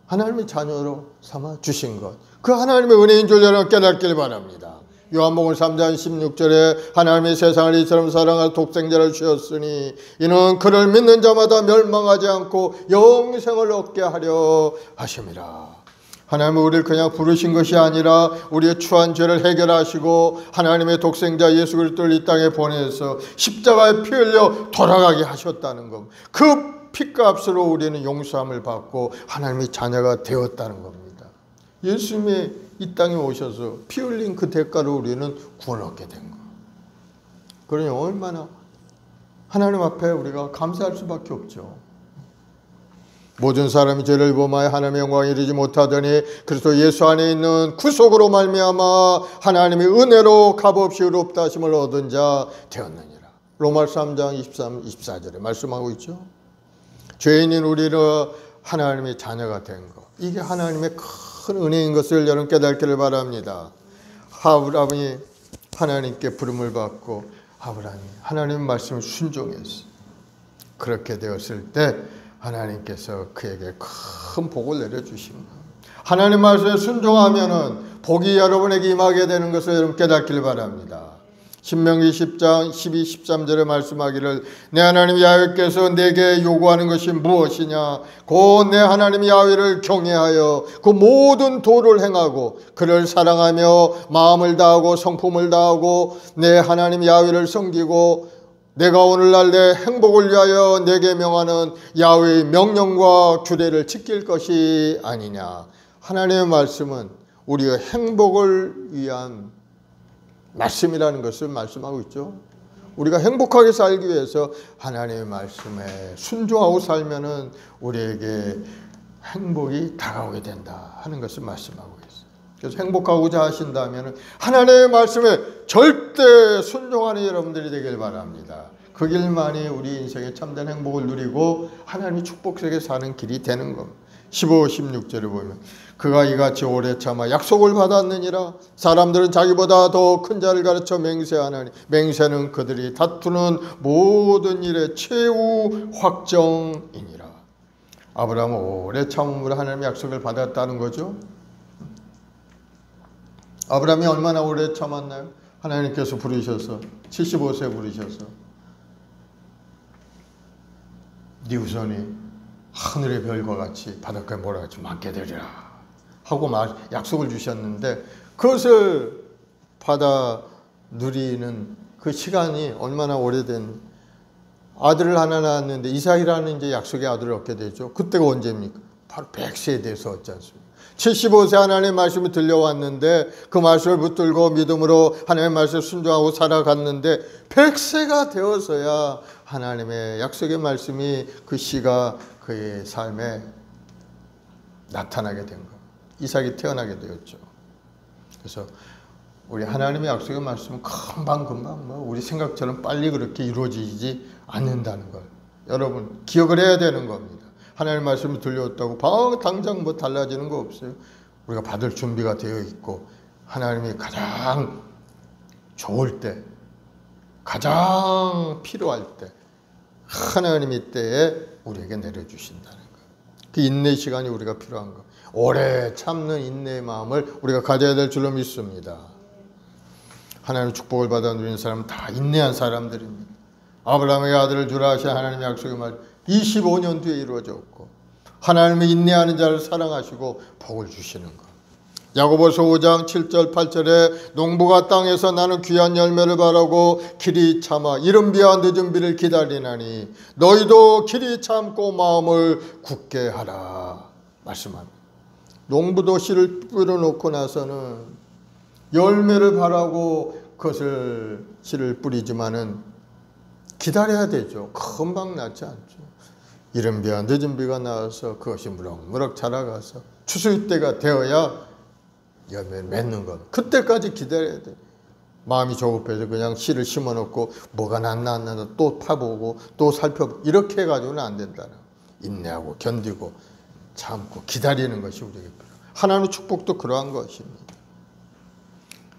하나님의 자녀로 삼아 주신 것, 그 하나님의 은혜인 줄 여러분 깨닫길 바랍니다. 요한복음 3장 16절에 하나님이 세상을 이처럼 사랑할 독생자를 주셨으니 이는 그를 믿는 자마다 멸망하지 않고 영생을 얻게 하려 하심이라. 하나님은 우리를 그냥 부르신 것이 아니라 우리의 추한 죄를 해결하시고 하나님의 독생자 예수 그리스도를 이 땅에 보내서 십자가에 피 흘려 돌아가게 하셨다는 것. 그 피값으로 우리는 용서함을 받고 하나님의 자녀가 되었다는 겁니다. 예수님이 이 땅에 오셔서 피 흘린 그 대가로 우리는 구원을 얻게 된 것. 그러니 얼마나 하나님 앞에 우리가 감사할 수밖에 없죠. 모든 사람이 죄를 범하여 하나님의 영광에 이르지 못하더니 그리스도 예수 안에 있는 구속으로 말미암아 하나님의 은혜로 값없이 의롭다 하심을 얻은 자 되었느니라. 로마서 3장 23, 24절에 말씀하고 있죠. 죄인인 우리를 하나님의 자녀가 된 것, 이게 하나님의 큰 은혜인 것을 여러분 깨닫기를 바랍니다. 아브라함이 하나님께 부름을 받고 아브라함이 하나님의 말씀을 순종했어. 그렇게 되었을 때 하나님께서 그에게 큰 복을 내려주신 것. 하나님 말씀에 순종하면은 복이 여러분에게 임하게 되는 것을 여러분 깨닫기를 바랍니다. 신명기 10장 12, 13절에 말씀하기를 내 하나님 야훼께서 내게 요구하는 것이 무엇이냐 곧 내 하나님 야훼를 경외하여 그 모든 도를 행하고 그를 사랑하며 마음을 다하고 성품을 다하고 내 하나님 야훼를 섬기고 내가 오늘날 내 행복을 위하여 내게 명하는 야훼의 명령과 규례를 지킬 것이 아니냐. 하나님의 말씀은 우리의 행복을 위한 말씀이라는 것을 말씀하고 있죠. 우리가 행복하게 살기 위해서 하나님의 말씀에 순종하고 살면은 우리에게 행복이 다가오게 된다 하는 것을 말씀하고 있어요. 그래서 행복하고자 하신다면 하나님의 말씀에 절대 순종하는 여러분들이 되길 바랍니다. 그 길만이 우리 인생의 참된 행복을 누리고 하나님의 축복 속에 사는 길이 되는 겁니다. 15, 16절에 보면 그가 이같이 오래 참아 약속을 받았느니라. 사람들은 자기보다 더 큰 자를 가르쳐 맹세하나니 맹세는 그들이 다투는 모든 일의 최후 확정이니라. 아브라함은 오래 참음으로 하나님의 약속을 받았다는 거죠. 아브라함이 얼마나 오래 참았나요? 하나님께서 부르셔서 75세 부르셔서 네 후손이 하늘의 별과 같이 바닷가에 몰아같이 많게 되리라 하고 약속을 주셨는데 그것을 받아 누리는 그 시간이 얼마나 오래된, 아들을 하나 낳았는데 이삭이라는 이제 약속의 아들을 얻게 되죠. 그때가 언제입니까? 바로 100세에 돼서 얻지 않습니까? 75세 하나님의 말씀이 들려왔는데 그 말씀을 붙들고 믿음으로 하나님의 말씀을 순종하고 살아갔는데 100세가 되어서야 하나님의 약속의 말씀이 그 시가 그의 삶에 나타나게 된 거예요. 이삭이 태어나게 되었죠. 그래서 우리 하나님의 약속의 말씀은 금방금방 우리 생각처럼 빨리 그렇게 이루어지지 않는다는 걸 여러분 기억을 해야 되는 겁니다. 하나님의 말씀을 들려왔다고 당장 뭐 달라지는 거 없어요. 우리가 받을 준비가 되어 있고 하나님이 가장 좋을 때, 가장 필요할 때 하나님이 때에 우리에게 내려주신다는 거예요. 그 인내 시간이 우리가 필요한 거. 오래 참는 인내의 마음을 우리가 가져야 될 줄로 믿습니다. 하나님의 축복을 받아 누리는 사람은 다 인내한 사람들입니다. 아브라함의 아들을 주라 하신 하나님의 약속의 말 25년 뒤에 이루어졌고 하나님의 인내하는 자를 사랑하시고 복을 주시는 것. 야고보서 5장 7절 8절에 농부가 땅에서 나는 귀한 열매를 바라고 길이 참아 이른 비와 늦은 비를 기다리나니 너희도 길이 참고 마음을 굳게 하라 말씀합니다. 농부도 씨를 뿌려놓고 나서는 열매를 바라고 그것을 씨를 뿌리지만은 기다려야 되죠. 금방 나지 않죠. 이른 비와 늦은 비가 나와서 그것이 무럭무럭 자라가서 추수의 때가 되어야 열매를 맺는 것. 그때까지 기다려야 돼. 마음이 조급해서 그냥 씨를 심어놓고 뭐가 났나 안 났나 또 파보고 또 살펴보고 이렇게 해가지고는 안 된다는. 인내하고 견디고 참고 기다리는 것이 우리에게 필요해요. 하나님의 축복도 그러한 것입니다.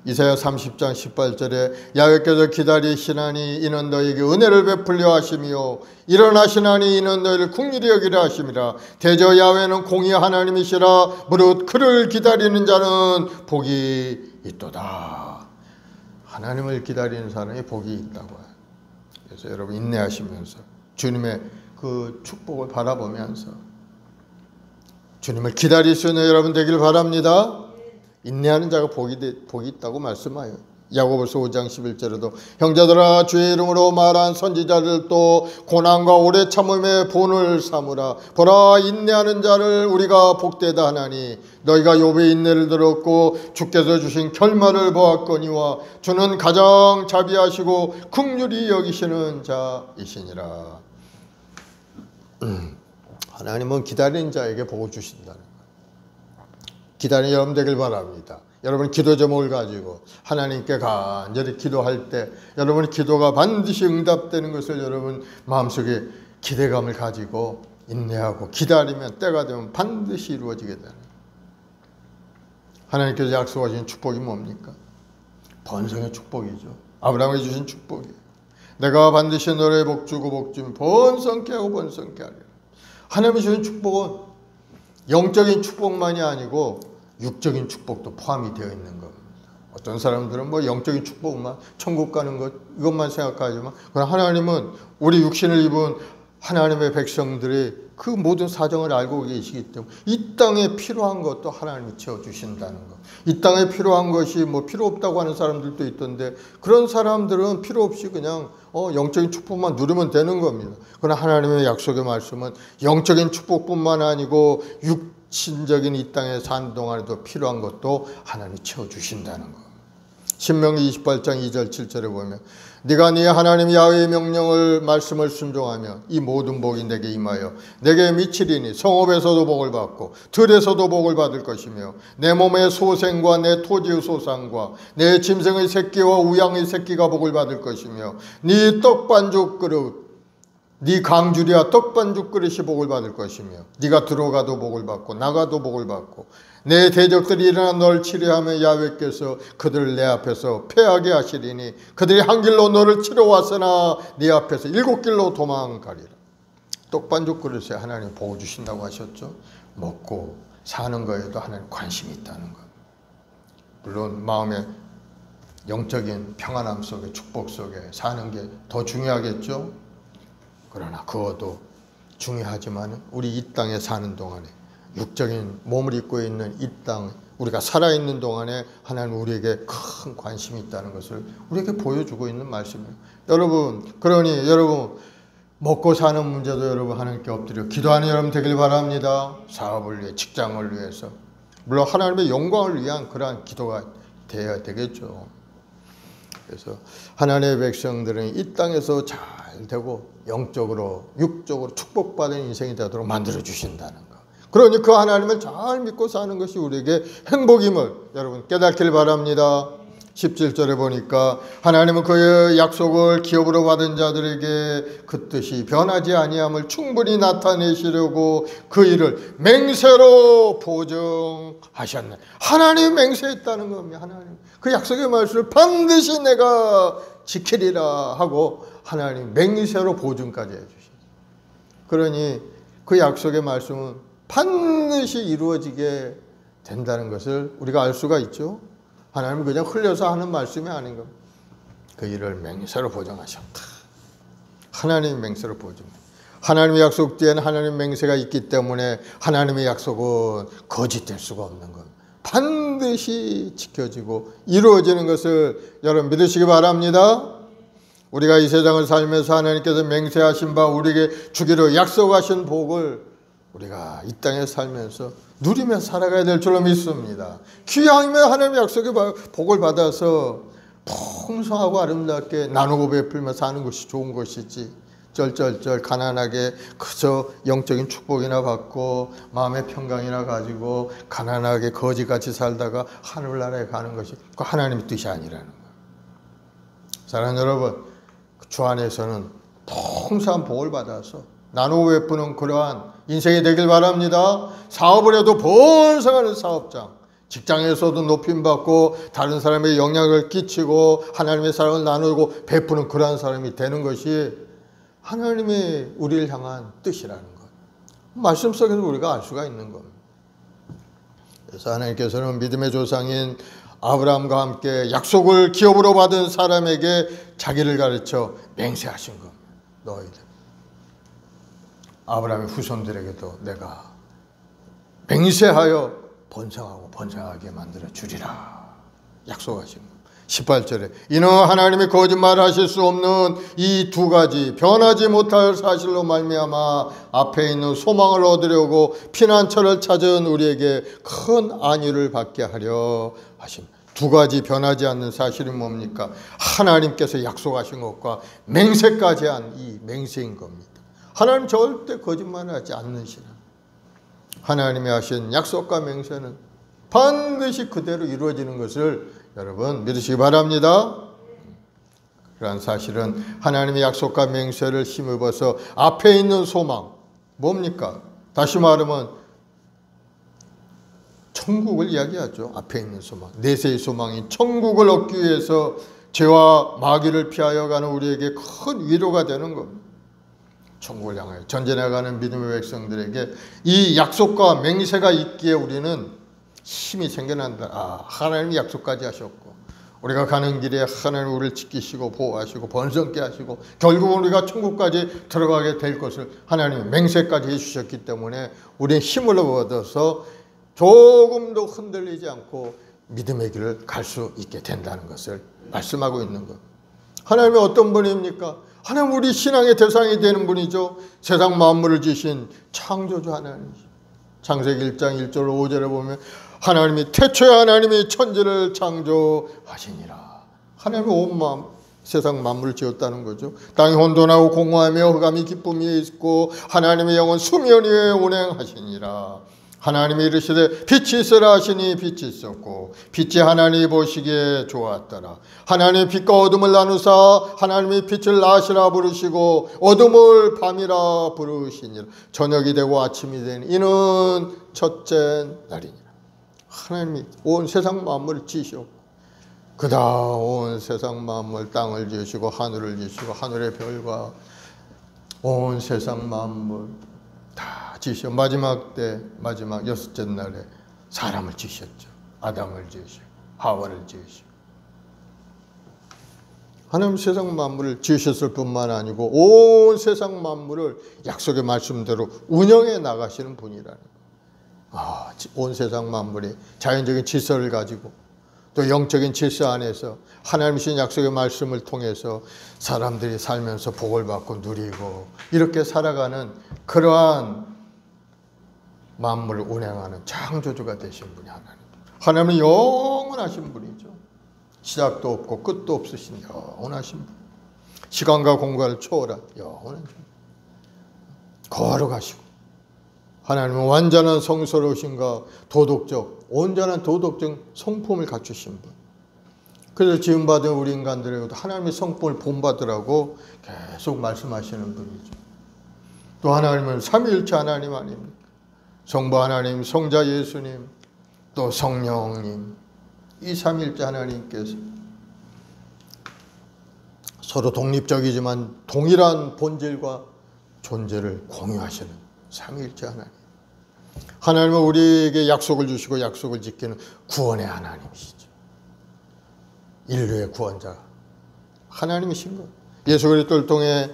이사야 30장 18절에 야훼께서 기다리시나니 이는 너에게 은혜를 베풀려 하시며 일어나시나니 이는 너희를 긍휼히 여기려 하심이라. 대저 야훼는 공의 하나님이시라. 무릇 그를 기다리는 자는 복이 있도다. 하나님을 기다리는 사람이 복이 있다고 해요. 그래서 여러분 인내하시면서 주님의 그 축복을 바라보면서 주님을 기다릴 수 있는 여러분 되길 바랍니다. 인내하는 자가 복이 있다고 말씀하여 야고보서 5장 11절에도 형제들아 주의 이름으로 말한 선지자들도 고난과 오래 참음의 본을 삼으라. 보라 인내하는 자를 우리가 복되다 하나니 너희가 욥의 인내를 들었고 주께서 주신 결말을 보았거니와 주는 가장 자비하시고 긍휼히 여기시는 자이시니라. 하나님은 기다리는 자에게 복을 주신다는 거예요. 기다리는 여러분 되길 바랍니다. 여러분 기도 제목을 가지고 하나님께 간절히 기도할 때 여러분의 기도가 반드시 응답되는 것을 여러분 마음속에 기대감을 가지고 인내하고 기다리면 때가 되면 반드시 이루어지게 되는 거예요. 하나님께서 약속하신 축복이 뭡니까? 번성의 축복이죠. 아브라함에게 주신 축복이에요. 내가 반드시 너를 복주고 복주면 번성케 하고 번성케 하리라. 하나님이 주신 축복은 영적인 축복만이 아니고 육적인 축복도 포함이 되어 있는 겁니다. 어떤 사람들은 뭐 영적인 축복만 천국 가는 것 이것만 생각하지만 그러나 하나님은 우리 육신을 입은 하나님의 백성들이 그 모든 사정을 알고 계시기 때문에 이 땅에 필요한 것도 하나님이 채워주신다는 것. 이 땅에 필요한 것이 뭐 필요 없다고 하는 사람들도 있던데 그런 사람들은 필요 없이 그냥 영적인 축복만 누리면 되는 겁니다. 그러나 하나님의 약속의 말씀은 영적인 축복뿐만 아니고 육신적인 이 땅에 사는 동안에도 필요한 것도 하나님이 채워주신다는 것. 신명기 28장 2절 7절에 보면 네가 네 하나님 야훼의 명령을 말씀을 순종하며 이 모든 복이 내게 임하여 내게 미치리니 성읍에서도 복을 받고 들에서도 복을 받을 것이며 내 몸의 소생과 내 토지의 소산과 내 짐승의 새끼와 우양의 새끼가 복을 받을 것이며 네 떡반죽 그릇 네 강주리와 떡반죽 그릇이 복을 받을 것이며 네가 들어가도 복을 받고 나가도 복을 받고 내 대적들이 일어나 널 치료하며 야훼께서 그들을 내 앞에서 패하게 하시리니 그들이 한 길로 너를 치러 왔으나 네 앞에서 7길로 도망가리라. 떡반죽 그릇에 하나님 복을 주신다고 하셨죠. 먹고 사는 거에도 하나님 관심이 있다는 것. 물론 마음의 영적인 평안함 속에 축복 속에 사는 게 더 중요하겠죠. 그러나 그것도 중요하지만 우리 이 땅에 사는 동안에 육적인 몸을 입고 있는 이 땅 우리가 살아있는 동안에 하나님 우리에게 큰 관심이 있다는 것을 우리에게 보여주고 있는 말씀이에요. 여러분, 그러니 여러분 먹고 사는 문제도 여러분 하나님께 엎드려 기도하는 여러분 되길 바랍니다. 사업을 위해, 직장을 위해서, 물론 하나님의 영광을 위한 그러한 기도가 되어야 되겠죠. 그래서 하나님의 백성들은 이 땅에서 잘 되고 영적으로 육적으로 축복받은 인생이 되도록 만들어 주신다는 것. 그러니 그 하나님을 잘 믿고 사는 것이 우리에게 행복임을 여러분 깨닫길 바랍니다. 17절에 보니까 하나님은 그의 약속을 기업으로 받은 자들에게 그 뜻이 변하지 아니함을 충분히 나타내시려고 그 일을 맹세로 보증하셨네. 하나님 맹세했다는 겁니다. 하나님 그 약속의 말씀을 반드시 내가 지키리라 하고 하나님 맹세로 보증까지 해주셨어요. 그러니 그 약속의 말씀은 반드시 이루어지게 된다는 것을 우리가 알 수가 있죠. 하나님은 그냥 흘려서 하는 말씀이 아닌 겁니다. 그 일을 맹세로 보증하셨다. 하나님의 맹세로 보증. 하나님의 약속 뒤에는 하나님의 맹세가 있기 때문에 하나님의 약속은 거짓될 수가 없는 겁니다. 반드시 지켜지고 이루어지는 것을 여러분 믿으시기 바랍니다. 우리가 이 세상을 살면서 하나님께서 맹세하신 바 우리에게 주기로 약속하신 복을 우리가 이 땅에 살면서 누리며 살아가야 될 줄로 믿습니다. 귀하면 하나님의 약속의 복을 받아서 풍성하고 아름답게 나누고 베풀며 사는 것이 좋은 것이지 쩔쩔쩔 가난하게 그저 영적인 축복이나 받고 마음의 평강이나 가지고 가난하게 거지같이 살다가 하늘나라에 가는 것이 그 하나님의 뜻이 아니라는 거예요. 사랑하는 여러분, 주 안에서는 풍성한 복을 받아서 나누고 베푸는 그러한 인생이 되길 바랍니다. 사업을 해도 번성하는 사업장, 직장에서도 높임받고 다른 사람의 영향을 끼치고 하나님의 사랑을 나누고 베푸는 그러한 사람이 되는 것이 하나님의 우리를 향한 뜻이라는 것. 말씀 속에서 우리가 알 수가 있는 겁니다. 그래서 하나님께서는 믿음의 조상인 아브라함과 함께 약속을 기업으로 받은 사람에게 자기를 가르쳐 맹세하신 겁니다. 너희들 아브라함의 후손들에게도 내가 맹세하여 번성하고 번성하게 만들어 주리라 약속하신 것. 18절에 이는 하나님이 거짓말하실 수 없는 이 두 가지 변하지 못할 사실로 말미암아 앞에 있는 소망을 얻으려고 피난처를 찾은 우리에게 큰 안위를 받게 하려 하십니다. 두 가지 변하지 않는 사실이 뭡니까? 하나님께서 약속하신 것과 맹세까지 한 이 맹세인 겁니다. 하나님 절대 거짓말을 하지 않으시라. 하나님이 하신 약속과 맹세는 반드시 그대로 이루어지는 것을 여러분 믿으시기 바랍니다. 그러한 사실은 하나님의 약속과 맹세를 힘입어서 앞에 있는 소망 뭡니까? 다시 말하면 천국을 이야기하죠. 앞에 있는 소망, 내세의 소망인 천국을 얻기 위해서 죄와 마귀를 피하여 가는 우리에게 큰 위로가 되는 겁니다. 천국을 향하여 전진해가는 믿음의 백성들에게 이 약속과 맹세가 있기에 우리는 힘이 생겨난다. 아, 하나님이 약속까지 하셨고 우리가 가는 길에 하나님 우리를 지키시고 보호하시고 번성케 하시고 결국은 우리가 천국까지 들어가게 될 것을 하나님이 맹세까지 해주셨기 때문에 우리는 힘을 얻어서 조금도 흔들리지 않고 믿음의 길을 갈 수 있게 된다는 것을 말씀하고 있는 것. 하나님이 어떤 분입니까? 하나님 우리 신앙의 대상이 되는 분이죠. 세상 만물을 지으신 창조주 하나님이죠. 창세기 1장 1절 5절에 보면 하나님이 태초에 하나님이 천지를 창조하시니라. 하나님이 온 세상 만물을 지었다는 거죠. 땅이 혼돈하고 공허하며 흑암이 기쁨이 있고 하나님의 영은 수면 위에 운행하시니라. 하나님이 이르시되 빛이 있으라 하시니 빛이 있었고 빛이 하나님이 보시기에 좋았더라. 하나님이 빛과 어둠을 나누사 하나님이 빛을 낮이라 부르시고 어둠을 밤이라 부르시니라. 저녁이 되고 아침이 되니 이는 첫째 날이니라. 하나님이 온 세상 만물을 지으셨고 그다음 온 세상 만물 땅을 지으시고 하늘을 지으시고 하늘의 별과 온 세상 만물 다 지으시고 마지막 때 마지막 여섯째 날에 사람을 지으셨죠. 아담을 지으시고 하와를 지으시고 하나님 세상 만물을 지으셨을 뿐만 아니고 온 세상 만물을 약속의 말씀대로 운영해 나가시는 분이라는 거예요. 온 세상 만물이 자연적인 질서를 가지고 또 영적인 질서 안에서 하나님이신 약속의 말씀을 통해서 사람들이 살면서 복을 받고 누리고 이렇게 살아가는 그러한 만물을 운행하는 창조주가 되신 분이 하나님은 영원하신 분이죠. 시작도 없고 끝도 없으신 영원하신 분. 시간과 공간을 초월한 영원한 분. 거룩하시고 하나님은 완전한 성스러우신가 온전한 도덕적 성품을 갖추신 분. 그래서 지음받은 우리 인간들에게도 하나님의 성품을 본받으라고 계속 말씀하시는 분이죠. 또 하나님은 삼위일체 하나님 아닙니까? 성부 하나님, 성자 예수님, 또 성령님, 이 삼위일체 하나님께서 서로 독립적이지만 동일한 본질과 존재를 공유하시는 삼위일체 하나님. 하나님은 우리에게 약속을 주시고 약속을 지키는 구원의 하나님이시죠. 인류의 구원자 하나님이신 거예요. 예수 그리스도를 통해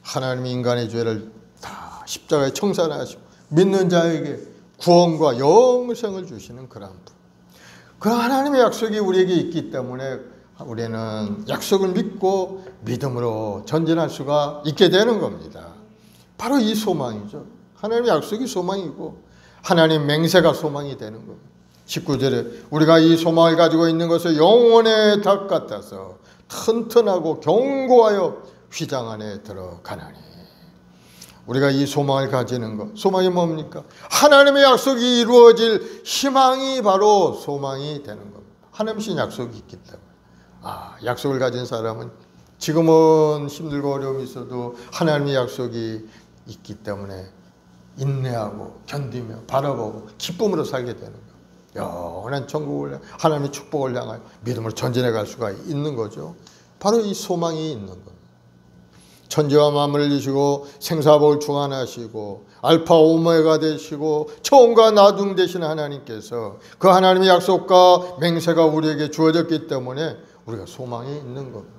하나님이 인간의 죄를 다 십자가에 청산하시고 믿는 자에게 구원과 영생을 주시는 그런 분. 그 하나님의 약속이 우리에게 있기 때문에 우리는 약속을 믿고 믿음으로 전진할 수가 있게 되는 겁니다. 바로 이 소망이죠. 하나님의 약속이 소망이고 하나님 맹세가 소망이 되는 겁니다. 19절에 우리가 이 소망을 가지고 있는 것을 영혼의 닭 같아서 튼튼하고 견고하여 휘장 안에 들어가나니. 우리가 이 소망을 가지는 것, 소망이 뭡니까? 하나님의 약속이 이루어질 희망이 바로 소망이 되는 겁니다. 하나님의 약속이 있기 때문에. 약속을 가진 사람은 지금은 힘들고 어려움이 있어도 하나님의 약속이 있기 때문에 인내하고 견디며 바라보고 기쁨으로 살게 되는 거예요. 영원한 천국을 하나님의 축복을 향하여 믿음으로 전진해 갈 수가 있는 거죠. 바로 이 소망이 있는 겁니다. 천지와 만물을 이시고 생사복을 주관하시고 알파 오메가 되시고 처음과 나중 되신 하나님께서 그 하나님의 약속과 맹세가 우리에게 주어졌기 때문에 우리가 소망이 있는 겁니다.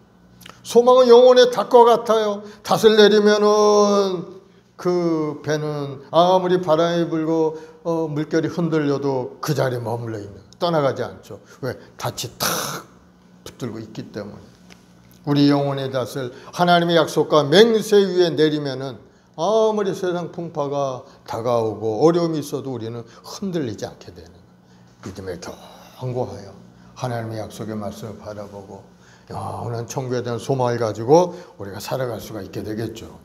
소망은 영혼의 닭과 같아요. 닷을 내리면은 그 배는 아무리 바람이 불고 물결이 흔들려도 그 자리에 머물러 있는, 떠나가지 않죠. 왜? 닷이 탁 붙들고 있기 때문에. 우리 영혼의 닷을 하나님의 약속과 맹세 위에 내리면은 아무리 세상 풍파가 다가오고 어려움이 있어도 우리는 흔들리지 않게 되는 거예요. 믿음에 견고하여 하나님의 약속의 말씀을 바라보고 영원한 천국에 대한 소망을 가지고 우리가 살아갈 수가 있게 되겠죠.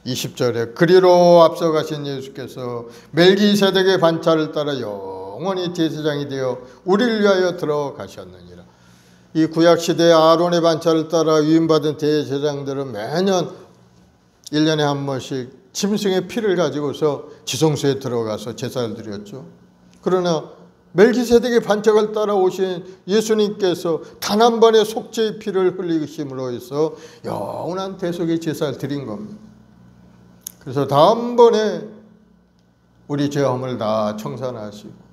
20절에 그리로 앞서가신 예수께서 멜기세덱의 반차를 따라 영원히 제사장이 되어 우리를 위하여 들어가셨느니라. 이 구약시대의 아론의 반차를 따라 위임받은 대제사장들은 매년 1년에 한 번씩 짐승의 피를 가지고서 지성소에 들어가서 제사를 드렸죠. 그러나 멜기세덱의 반차를 따라 오신 예수님께서 단 한 번의 속죄의 피를 흘리심으로 해서 영원한 대속의 제사를 드린 겁니다. 그래서 다음번에 우리 죄함을 다 청산하시고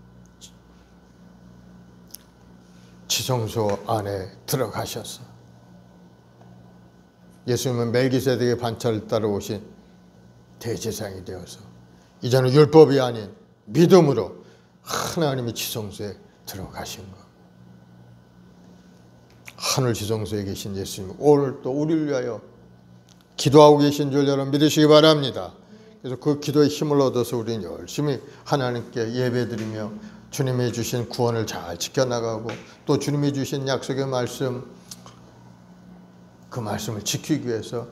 지성소 안에 들어가셔서 예수님은 멜기세덱의 반차를 따라오신 대제사장이 되어서 이제는 율법이 아닌 믿음으로 하나님의 지성소에 들어가신 것. 하늘 지성소에 계신 예수님 오늘 또 우리를 위하여 기도하고 계신 줄 여러분 믿으시기 바랍니다. 그래서 그 기도의 힘을 얻어서 우리는 열심히 하나님께 예배드리며 주님이 주신 구원을 잘 지켜나가고 또 주님이 주신 약속의 말씀 그 말씀을 지키기 위해서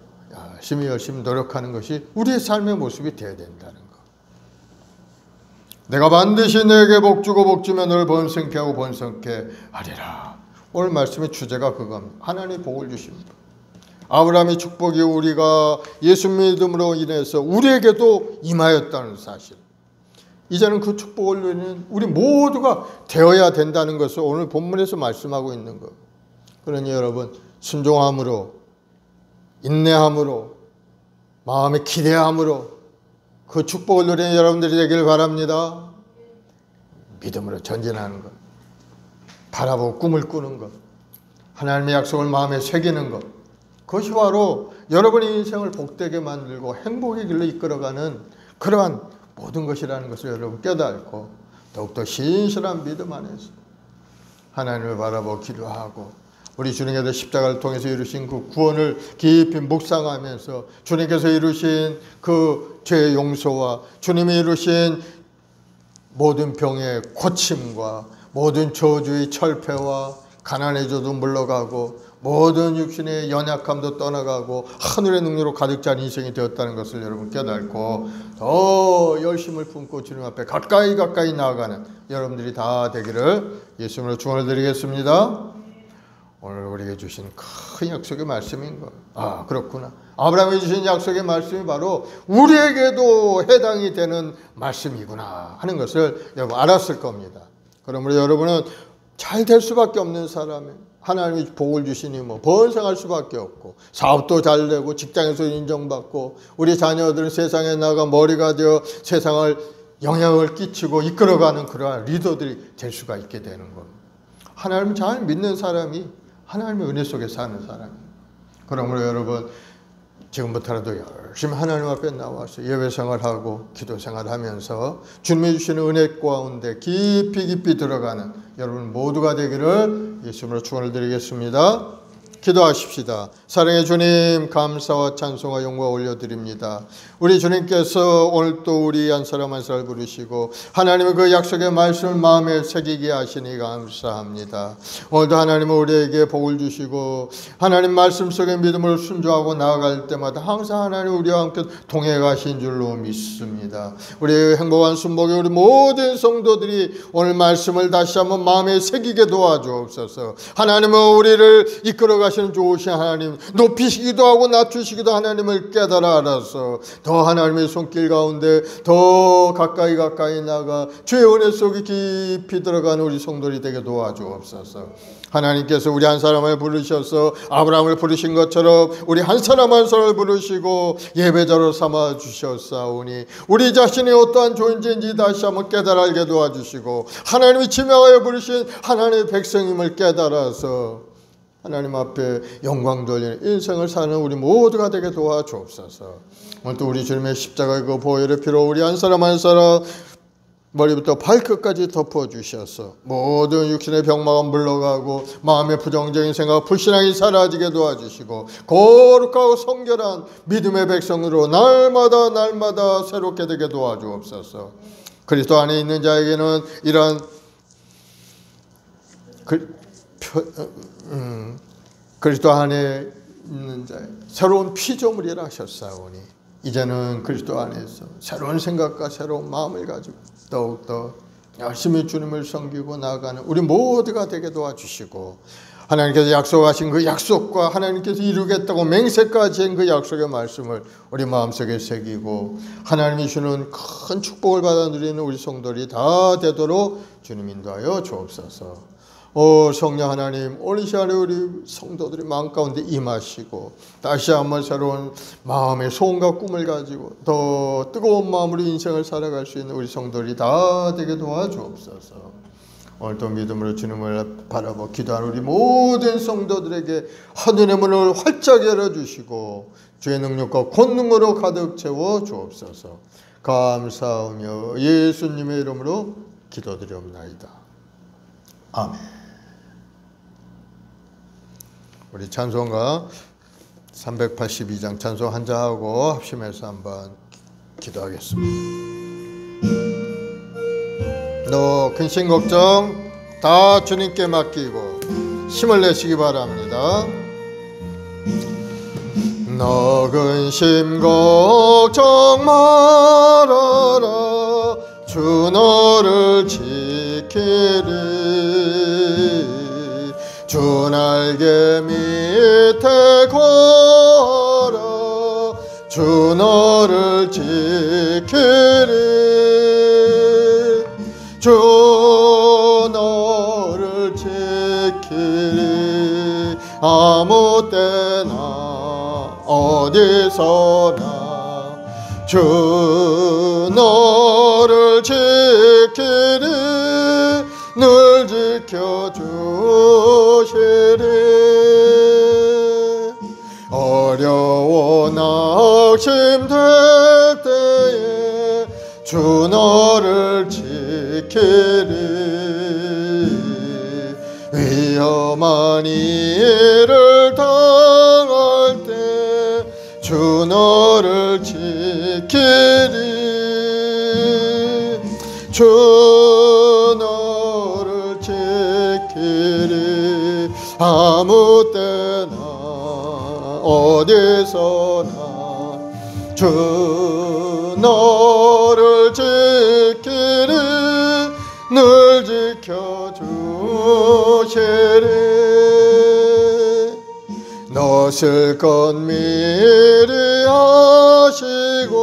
열심히 노력하는 것이 우리의 삶의 모습이 되어야 된다는 것. 내가 반드시 내게 복주고 복주면 너를 번성케 하고 번성케 하리라. 오늘 말씀의 주제가 그겁니다. 하나님이 복을 주십니다. 아브라함의 축복이 우리가 예수 믿음으로 인해서 우리에게도 임하였다는 사실. 이제는 그 축복을 누리는 우리 모두가 되어야 된다는 것을 오늘 본문에서 말씀하고 있는 것. 그러니 여러분, 순종함으로, 인내함으로, 마음의 기대함으로 그 축복을 누리는 여러분들이 되길 바랍니다. 믿음으로 전진하는 것, 바라보고 꿈을 꾸는 것, 하나님의 약속을 마음에 새기는 것, 그것이 바로 여러분의 인생을 복되게 만들고 행복의 길로 이끌어가는 그러한 모든 것이라는 것을 여러분 깨닫고 더욱더 신실한 믿음 안에서 하나님을 바라보고 기도하고 우리 주님께서 십자가를 통해서 이루신 그 구원을 깊이 묵상하면서 주님께서 이루신 그 죄의 용서와 주님이 이루신 모든 병의 고침과 모든 저주의 철폐와 가난의 저도 물러가고 모든 육신의 연약함도 떠나가고 하늘의 능력으로 가득 찬 인생이 되었다는 것을 여러분 깨닫고 더 열심을 품고 주님 앞에 가까이 나아가는 여러분들이 다 되기를 예수님으로 축원을 드리겠습니다. 오늘 우리에게 주신 큰 약속의 말씀인 것. 아, 그렇구나. 아브라함이 주신 약속의 말씀이 바로 우리에게도 해당이 되는 말씀이구나 하는 것을 여러분 알았을 겁니다. 그러므로 여러분은 잘 될 수밖에 없는 사람이에요. 하나님이 복을 주시니 번성할 수밖에 없고 사업도 잘 되고 직장에서 인정받고 우리 자녀들은 세상에 나가 머리가 되어 세상을 영향을 끼치고 이끌어가는 그러한 리더들이 될 수가 있게 되는 겁니다. 하나님을 잘 믿는 사람이 하나님의 은혜 속에 사는 사람입니다. 그러므로 여러분 지금부터라도 열심히 하나님 앞에 나와서 예배 생활하고 기도 생활하면서 주님이 주시는 은혜 가운데 깊이 들어가는 여러분 모두가 되기를 예수님으로 축원을 드리겠습니다. 기도하십시다. 사랑의 주님, 감사와 찬송과 영광 올려드립니다. 우리 주님께서 오늘 또 우리 한 사람 한 사람 부르시고 하나님의 그 약속의 말씀을 마음에 새기게 하시니 감사합니다. 오늘도 하나님은 우리에게 복을 주시고 하나님 말씀 속에 믿음을 순종하고 나아갈 때마다 항상 하나님 우리와 함께 동해 가신 줄로 믿습니다. 우리의 행복한 순복에 우리 모든 성도들이 오늘 말씀을 다시 한번 마음에 새기게 도와주옵소서. 하나님은 우리를 이끌어가 좋으신 하나님, 높이시기도 하고 낮추시기도 하나님을 깨달아 알아서 더 하나님의 손길 가운데 더 가까이 나가 주의 은혜 속에 깊이 들어가는 우리 성도들이 되게 도와주옵소서. 하나님께서 우리 한 사람을 부르셔서 아브라함을 부르신 것처럼 우리 한 사람 한 사람을 부르시고 예배자로 삼아 주셨사오니 우리 자신이 어떠한 존재인지 다시 한번 깨달아 알게 도와주시고 하나님이 지명하여 부르신 하나님의 백성임을 깨달아서 하나님 앞에 영광 돌리는 인생을 사는 우리 모두가 되게 도와주옵소서. 오늘 또 우리 주님의 십자가의 그 보혈의 피로 우리 한 사람 한 사람 머리부터 발끝까지 덮어주셔서 모든 육신의 병마가 물러가고 마음의 부정적인 생각, 불신앙이 사라지게 도와주시고 거룩하고 성결한 믿음의 백성으로 날마다 새롭게 되게 도와주옵소서. 그리스도 안에 있는 자에게는 이러한 그리스도 안에 있는 자의 새로운 피조물이라 하셨사오니 이제는 그리스도 안에서 새로운 생각과 새로운 마음을 가지고 더욱더 열심히 주님을 섬기고 나아가는 우리 모두가 되게 도와주시고 하나님께서 약속하신 그 약속과 하나님께서 이루겠다고 맹세까지 한 그 약속의 말씀을 우리 마음속에 새기고 하나님이 주는 큰 축복을 받아 누리는 우리 성도들이 다 되도록 주님 인도하여 주옵소서. 성령 하나님, 오늘 시간에 우리 성도들이 마음 가운데 임하시고 다시 한번 새로운 마음의 소원과 꿈을 가지고 더 뜨거운 마음으로 인생을 살아갈 수 있는 우리 성도들이 다 되게 도와주옵소서. 오늘도 믿음으로 주님을 바라보고 기도하는 우리 모든 성도들에게 하늘의 문을 활짝 열어주시고 주의 능력과 권능으로 가득 채워 주옵소서. 감사하며 예수님의 이름으로 기도드리옵나이다. 아멘. 우리 찬송가 382장 찬송 한자하고 합심해서 한번 기도하겠습니다. 너 근심 걱정 다 주님께 맡기고 힘을 내시기 바랍니다. 너 근심 걱정 말아라 주 너 늘 지키리. 주 날개 밑에 걸어 주 너를 지키리. 주 너를 지키리. 아무 때나 어디서나 주 너를 지키리. 늘 지켜주시리. 어려워 낙심될 때에 주 너를 지키리. 위험한 일을 당할 때 주 너를 지키리. 주 너를 지키리. 아무 때나 어디서나 주 너를 지키리. 늘 지켜주시리. 너 실컷 미리 하시고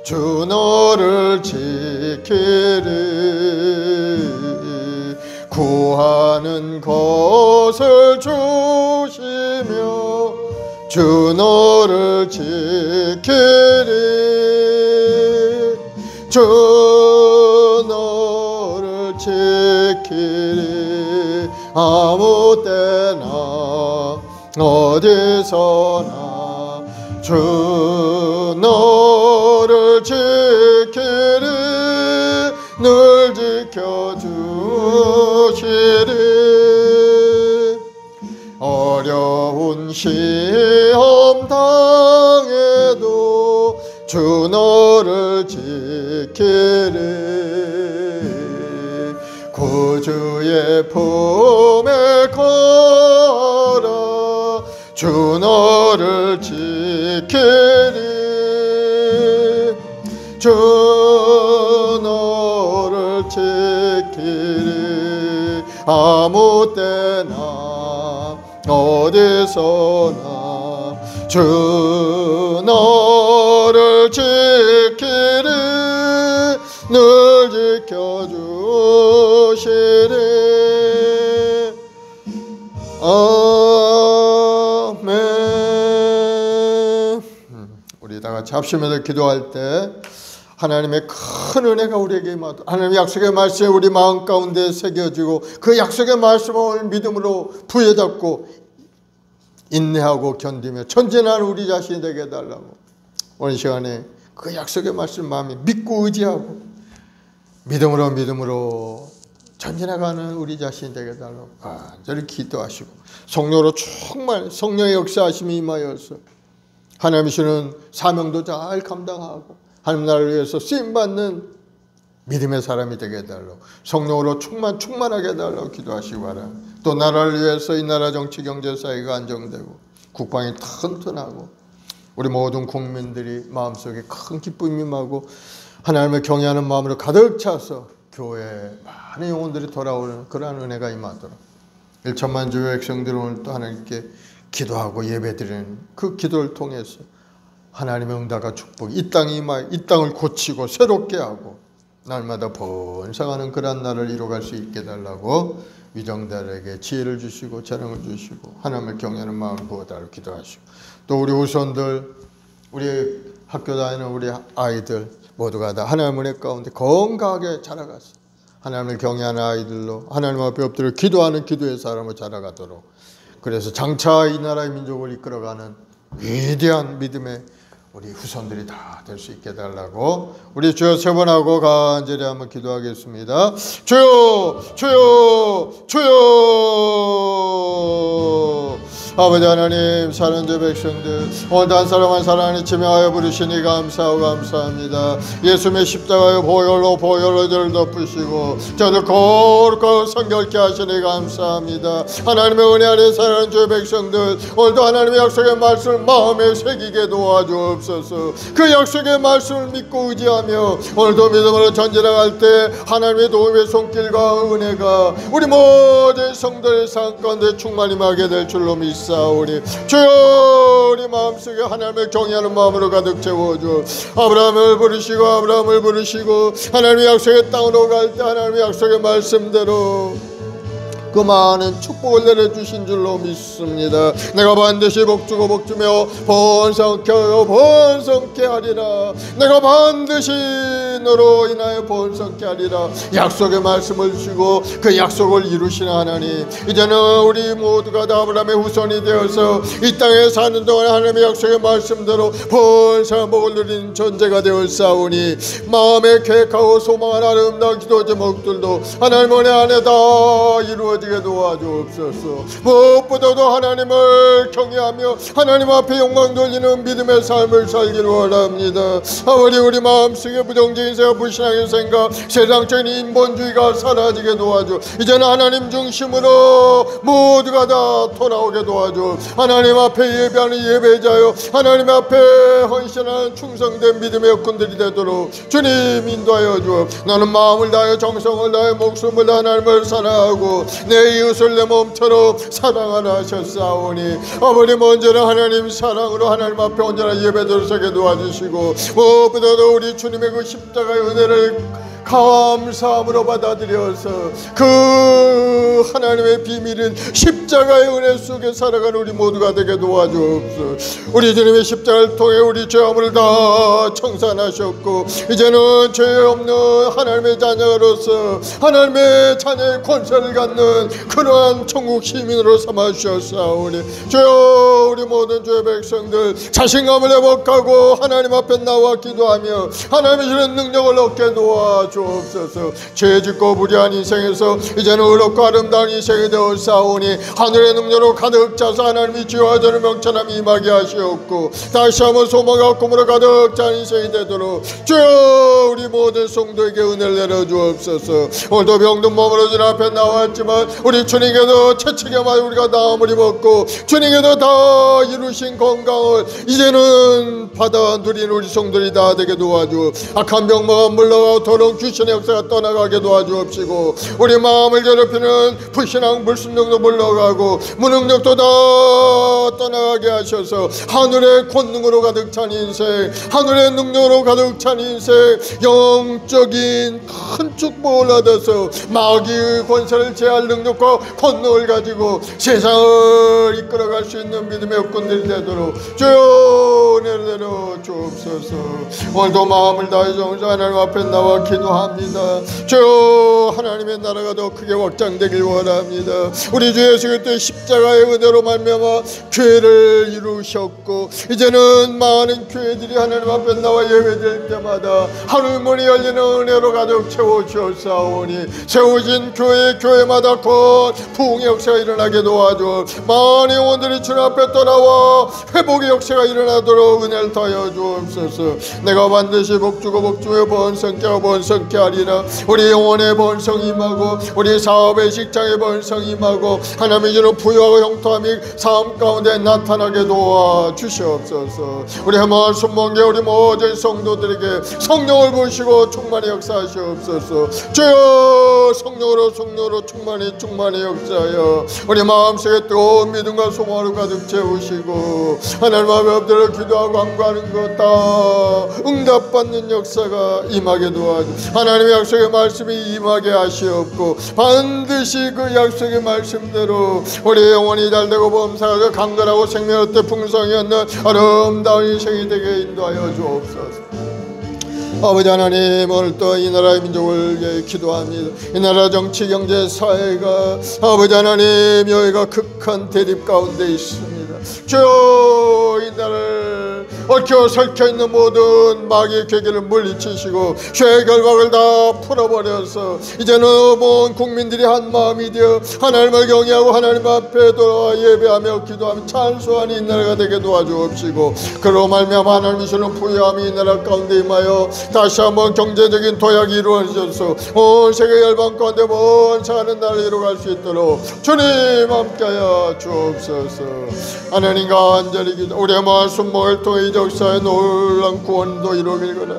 주 너를 지키리. 구하는 것을 주시며 주 너를 지키리. 주 너를 지키리. 아무 때나 어디서나 주 너를 지키리. 늘 지켜주시리. 어려운 시험 당해도 주 너를 지키리. 구주의 품에 걸어 주 너를 지키리. 주 너를 지키리. 아무 때나 어디서나 주 너를 지키리. 늘 지켜주시리. 아멘. 우리 다 같이 합심해서 기도할 때 하나님의 큰 은혜가 우리에게 임하도록, 하나님의 약속의 말씀이 우리 마음 가운데 새겨지고 그 약속의 말씀을 믿음으로 부여잡고 인내하고 견디며 전진하는 우리 자신이 되게 해달라고, 오늘 시간에 그 약속의 말씀 마음에 믿고 의지하고 믿음으로 전진해가는 우리 자신이 되게 해달라고 간절히 기도하시고, 성령으로 정말 성령의 역사하심이 임하여서 하나님이 주는 사명도 잘 감당하고 하나님 나라를 위해서 쓰임받는 믿음의 사람이 되게 해달라고, 성령으로 충만하게 해달라고 기도하시기 바랍니다. 또 나라를 위해서 이 나라 정치 경제 사회가 안정되고 국방이 튼튼하고 우리 모든 국민들이 마음속에 큰 기쁨이 임하고 하나님을 경외하는 마음으로 가득 차서 교회에 많은 영혼들이 돌아오는 그러한 은혜가 임하도록 1천만 주의 백성들을 오늘 또 하나님께 기도하고 예배드리는 그 기도를 통해서 하나님의 응답과 축복, 이 땅이 임하여 이 땅을 고치고 새롭게 하고 날마다 번성하는 그러한 날을 이루어갈 수 있게 달라고 위정들에게 지혜를 주시고 재능을 주시고 하나님을 경외하는 마음을 부어달라고 기도하시고, 또 우리 후손들, 우리 학교 다니는 우리 아이들 모두가 다 하나님의 은혜 가운데 건강하게 자라가서 하나님을 경외하는 아이들로 하나님 앞에 엎드려 기도하는 기도의 사람으로 자라가도록, 그래서 장차 이 나라의 민족을 이끌어가는 위대한 믿음의 우리 후손들이 다 될 수 있게 달라고 우리 주여 세 번 하고 간절히 한번 기도하겠습니다. 주여 주여 주여. 아버지 하나님, 사는 주 백성들 오늘도 한 사람 한 사람을 지명하여 부르시니 감사하고 감사합니다. 예수님의 십자가의 보혈로 저를 덮으시고 저를 거룩하고 성결케 하시니 감사합니다. 하나님의 은혜 안에 사는 주 백성들 오늘도 하나님의 약속의 말씀을 마음에 새기게 도와주옵소서. 그 약속의 말씀을 믿고 의지하며 오늘도 믿음으로 전진해갈 때 하나님의 도움의 손길과 은혜가 우리 모든 성도의 삶 가운데 충만히 임하게 될 줄로 믿사오니 주여 우리 마음속에 하나님을 경외하는 마음으로 가득 채워줘. 아브라함을 부르시고 하나님의 약속의 땅으로 갈 때 하나님의 약속의 말씀대로 그 많은 축복을 내려주신 줄로 믿습니다. 내가 반드시 복주고 복주며 번성케 하리라. 내가 반드시 너로 인하여 번성케 하리라. 약속의 말씀을 주시고 그 약속을 이루시는 하나님, 이제는 우리 모두가 다 아브라함의 후손이 되어서 이 땅에 사는 동안 하나님의 약속의 말씀대로 번성한 복을 누리는 존재가 되었사오니 마음에 계획하고 소망한 아름다운 기도 제목들도 하나님 은혜 안에 다 이루어지게 도와주옵소서. 무엇보다도 하나님을 경외하며 하나님 앞에 영광 돌리는 믿음의 삶을 살기를 원합니다. 아버지, 우리 마음속에 부정적인 생각, 불신앙의 생각, 세상적인 인본주의가 사라지게 도와줘. 이제는 하나님 중심으로 모두가 다 돌아오게 도와줘. 하나님 앞에 예배하는 예배자요, 하나님 앞에 헌신하는 충성된 믿음의 역군들이 되도록 주님 인도하여 주옵. 나는 마음을 다하여 정성을 다하여 목숨을 다하여 하나님을 사랑하고 내 이웃을 내 몸처럼 사랑하라 하셨사오니 아버지, 먼저는 하나님 사랑으로 하나님 앞에 언제나 예배드리게 도와주시고 무엇보다도 우리 주님의 그 십자가의 은혜를 감사함으로 받아들여서 그 하나님의 비밀인 십자가의 은혜 속에 살아가는 우리 모두가 되게 도와주옵소서. 우리 주님의 십자가를 통해 우리 죄악을 다 청산하셨고 이제는 죄 없는 하나님의 자녀로서 하나님의 자녀의 권세를 갖는 그러한 천국 시민으로 삼아주셨사오니 주여, 우리 모든 주의 백성들 자신감을 회복하고 하나님 앞에 나와 기도하며 하나님의 이런 능력을 얻게 도와주옵소서. 죄 짓고 무리한 인생에서 이제는 의롭고 아름다운 인생이 되었사오니 하늘의 능력으로 가득 차서 하나님이 지혜와 저를 명철함이 임하게 하시옵고 다시 한번 소망과 꿈으로 가득 찬 인생이 되도록 주여 우리 모든 성도에게 은혜를 내려주옵소서. 오늘도 병든 몸으로 주님 앞에 나왔지만 우리 주님께서 채찍에만 우리가 나음을 입었고 주님께서 다 이루신 건강을 이제는 받아 누린 우리 성도들이 다 되게 도와주옵. 악한 병마가 물러가고 더러운 귀신의 역사가 떠나가게 도와주옵시고 우리 마음을 괴롭히는 불신앙 불순종도 물러가고 무능력도 다 떠나가게 하셔서 하늘의 권능으로 가득 찬 인생, 하늘의 능력으로 가득 찬 인생, 영적인 큰 축복을 얻어서 마귀의 권세를 제할 능력과 권능을 가지고 세상을 이끌어갈 수 있는 믿음의 역군들이 되도록 주여 은혜를 내려 주옵소서. 오늘도 마음을 다해 정성 하나님 앞에 나와 기도합니다. 주여, 하나님의 나라가 더 크게 확장되길 원합니다. 우리 주 예수 그리스도의 십자가의 은혜로 말미암아 교회를 이루셨고 이제는 많은 교회들이 하나님 앞에 나와 예배될 때마다 하늘 문이 열리는 은혜로 가득 채워주셨사오니 세워진 교회마다 곧 부흥의 역사가 일어나게 도와줘. 많은 영혼들이 주님 앞에 떠나와 회복의 역사가 일어나도록 은혜를 더하여 주옵소서. 내가 반드시 복주고 복주며 번성케 하리라. 우리 영혼의 번성이 임하고 우리 사업의 직장의 번성이 임하고 하나님의 주는 부유하고 형통함이 삶 가운데 나타나게 도와주시옵소서. 우리 한번 순번개 우리 모든 성도들에게 성령을 부으시고 충만히 역사하시옵소서. 주여, 성령으로 충만히 역사하여 우리 마음속에 뜨거운 믿음과 소망으로 가득 채우시고 하나님 앞에 엎드려 기도하고 간구하는 것 다 응답받는 역사가 임하게 도와주시옵소서. 하나님의 약속의 말씀이 임하게 하시옵고 반드시 그 약속의 말씀대로 우리 영혼이 잘되고 범사가 강건하고 생명의 풍성이 얻는 아름다운 인생이 되게 인도하여 주옵소서. 아버지 하나님, 오늘 또 이 나라의 민족을 위해 기도합니다. 이 나라 정치, 경제, 사회가 아버지 하나님 여기가 극한 대립 가운데 있습니다. 주여, 이 나라를 얽혀 설켜 있는 모든 마귀의 괴계를 물리치시고 죄의 결박을 다 풀어버려서 이제는 온 국민들이 한 마음이 되어 하나님을 경외하고 하나님 앞에 돌아와 예배하며 기도하며 찬송하는 이 나라가 되게 도와주옵시고, 그로 말미암아 하나님이 주는 부유함이 이 나라 가운데 임하여 다시 한번 경제적인 도약이 이루어져서 온 세계 열방 가운데 먼 사는 나라를 이루어갈 수 있도록 주님 함께하여 주옵소서. 하나님 간절히 기도, 우리의 모든 순목을 통해 이 역사의 놀라운 구원도 이루어질거나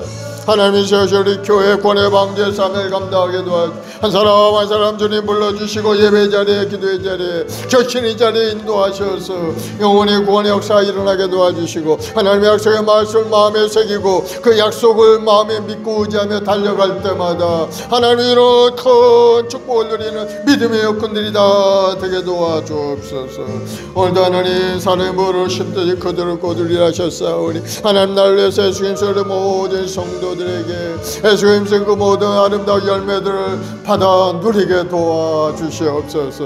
하나님이 세우신 우리 교회 권해 방제 사명을 감당하게 도와주시고, 한 사람 한 사람 주님 불러주시고 예배 자리에 기도의 자리에 격신의 자리에 인도하셔서 영혼의 구원의 역사가 일어나게 도와주시고, 하나님의 약속의 말씀을 마음에 새기고 그 약속을 마음에 믿고 의지하며 달려갈 때마다 하나님이 이런 큰 축복을 누리는 믿음의 여건들이 다 되게 도와주옵소서. 오늘도 하나님 사람의 모를 심듯이 그들을 거두리라 하셨사오니 하나님 나를 위해서 예수 그리스도의 모든 성도들에게 예수 그리스도의 그 모든 아름다운 열매들을 받아 누리게 도와주시옵소서.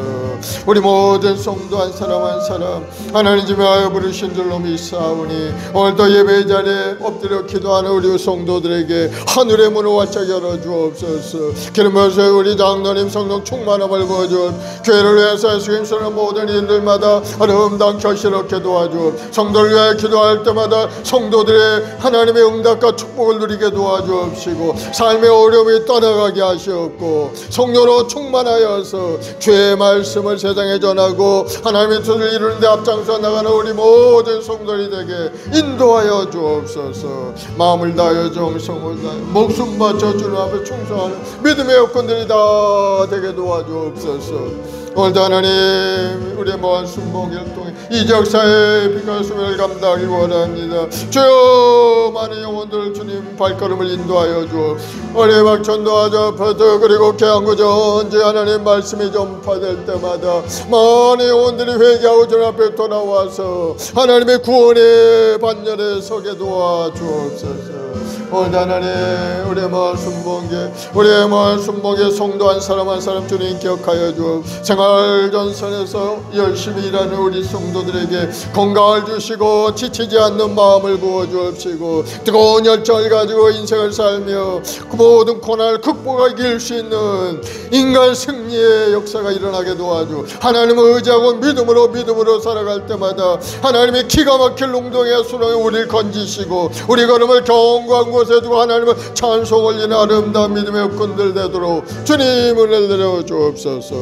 우리 모든 성도 한 사람 한 사람 하나님 집에 하여 부르신 줄로 믿사오니 오늘도 예배 자리에 엎드려 기도하는 우리 성도들에게 하늘의 문을 활짝 열어주옵소서. 기름부으셔 우리 장로님 성령 충만함을 부어주옵, 교회를 위해서 예수 그리스도의 모든 일들마다 아름다운 결실을 얻게 도와주옵, 성도를 위하여 기도할 때마다 성도들의 하나님의 응답과 축복을 누리게 도와주옵시고, 삶의 어려움이 떠나가게 하시옵고 성령으로 충만하여서 주의 말씀을 세상에 전하고 하나님의 뜻을 이루는 데 앞장서 나가는 우리 모든 성도들이 되게 인도하여 주옵소서. 마음을 다하여 정성을 다하여 목숨 바쳐 주님 앞에 충성하는 믿음의 여건들이 다 되게 도와주옵소서. 오늘도 하나님 우리의 모한 순복을 통해 이 역사의 빛과 수명을 감당하기 원합니다. 주여 많은 영혼들 주님 발걸음을 인도하여 주옵, 어레박 전도하자 퍼드 그리고 개항구 전제 하나님 말씀이 전파될 때마다 많은 영혼들이 회개하고 주님 앞에 돌아와서 하나님의 구원의 반열에 서게 도와주옵소서. 오늘 하나님 우리의 마음 순복에 우리의 마음 순복에 성도 한 사람 한 사람 주님 기억하여 주옵, 생활 전선에서 열심히 일하는 우리 성도들에게 건강을 주시고 지치지 않는 마음을 부어 주옵시고 뜨거운 열정을 가지고 인생을 살며 그 모든 고난을 극복하기 이길 수 있는 인간 승리의 역사가 일어나게 도와주, 하나님을 의지하고 믿음으로 살아갈 때마다 하나님의 기가 막힐 농동의 수렁에 우리를 건지시고 우리 걸음을 견고한 곳에 두고 하나님을 찬송 올리는 아름다운 믿음의 여건들 되도록 주님 은혜를 내려 주옵소서.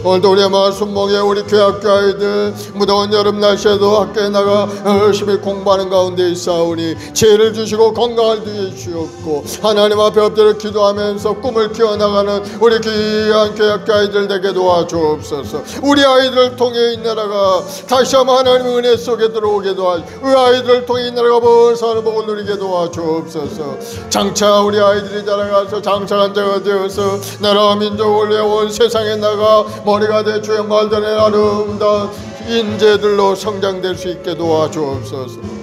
오늘도 우리의 마음 순목에 우리 교학교 아이들 무더운 여름 날씨에도 학교에 나가 열심히 공부하는 가운데 있사오니 지혜를 주시고 건강을 주시옵고 하나님 앞에 엎드려 기도하면서 꿈을 키워나가는 우리 귀한 교학교 아이들 되게 도와주옵소서. 우리 아이들을 통해 이 나라가 다시 한번 하나님의 은혜 속에 들어오게 도와주옵소서. 우리 아이들을 통해 이 나라가 먼 사는 복을 누리게 도와주옵소서. 장차 우리 아이들이 자라가서 장차한 자가 되어서 나라 민족을 위해 온 세상에 나가 머리가 돼 주의 말들의 아름다운 인재들로 성장될 수 있게 도와주옵소서.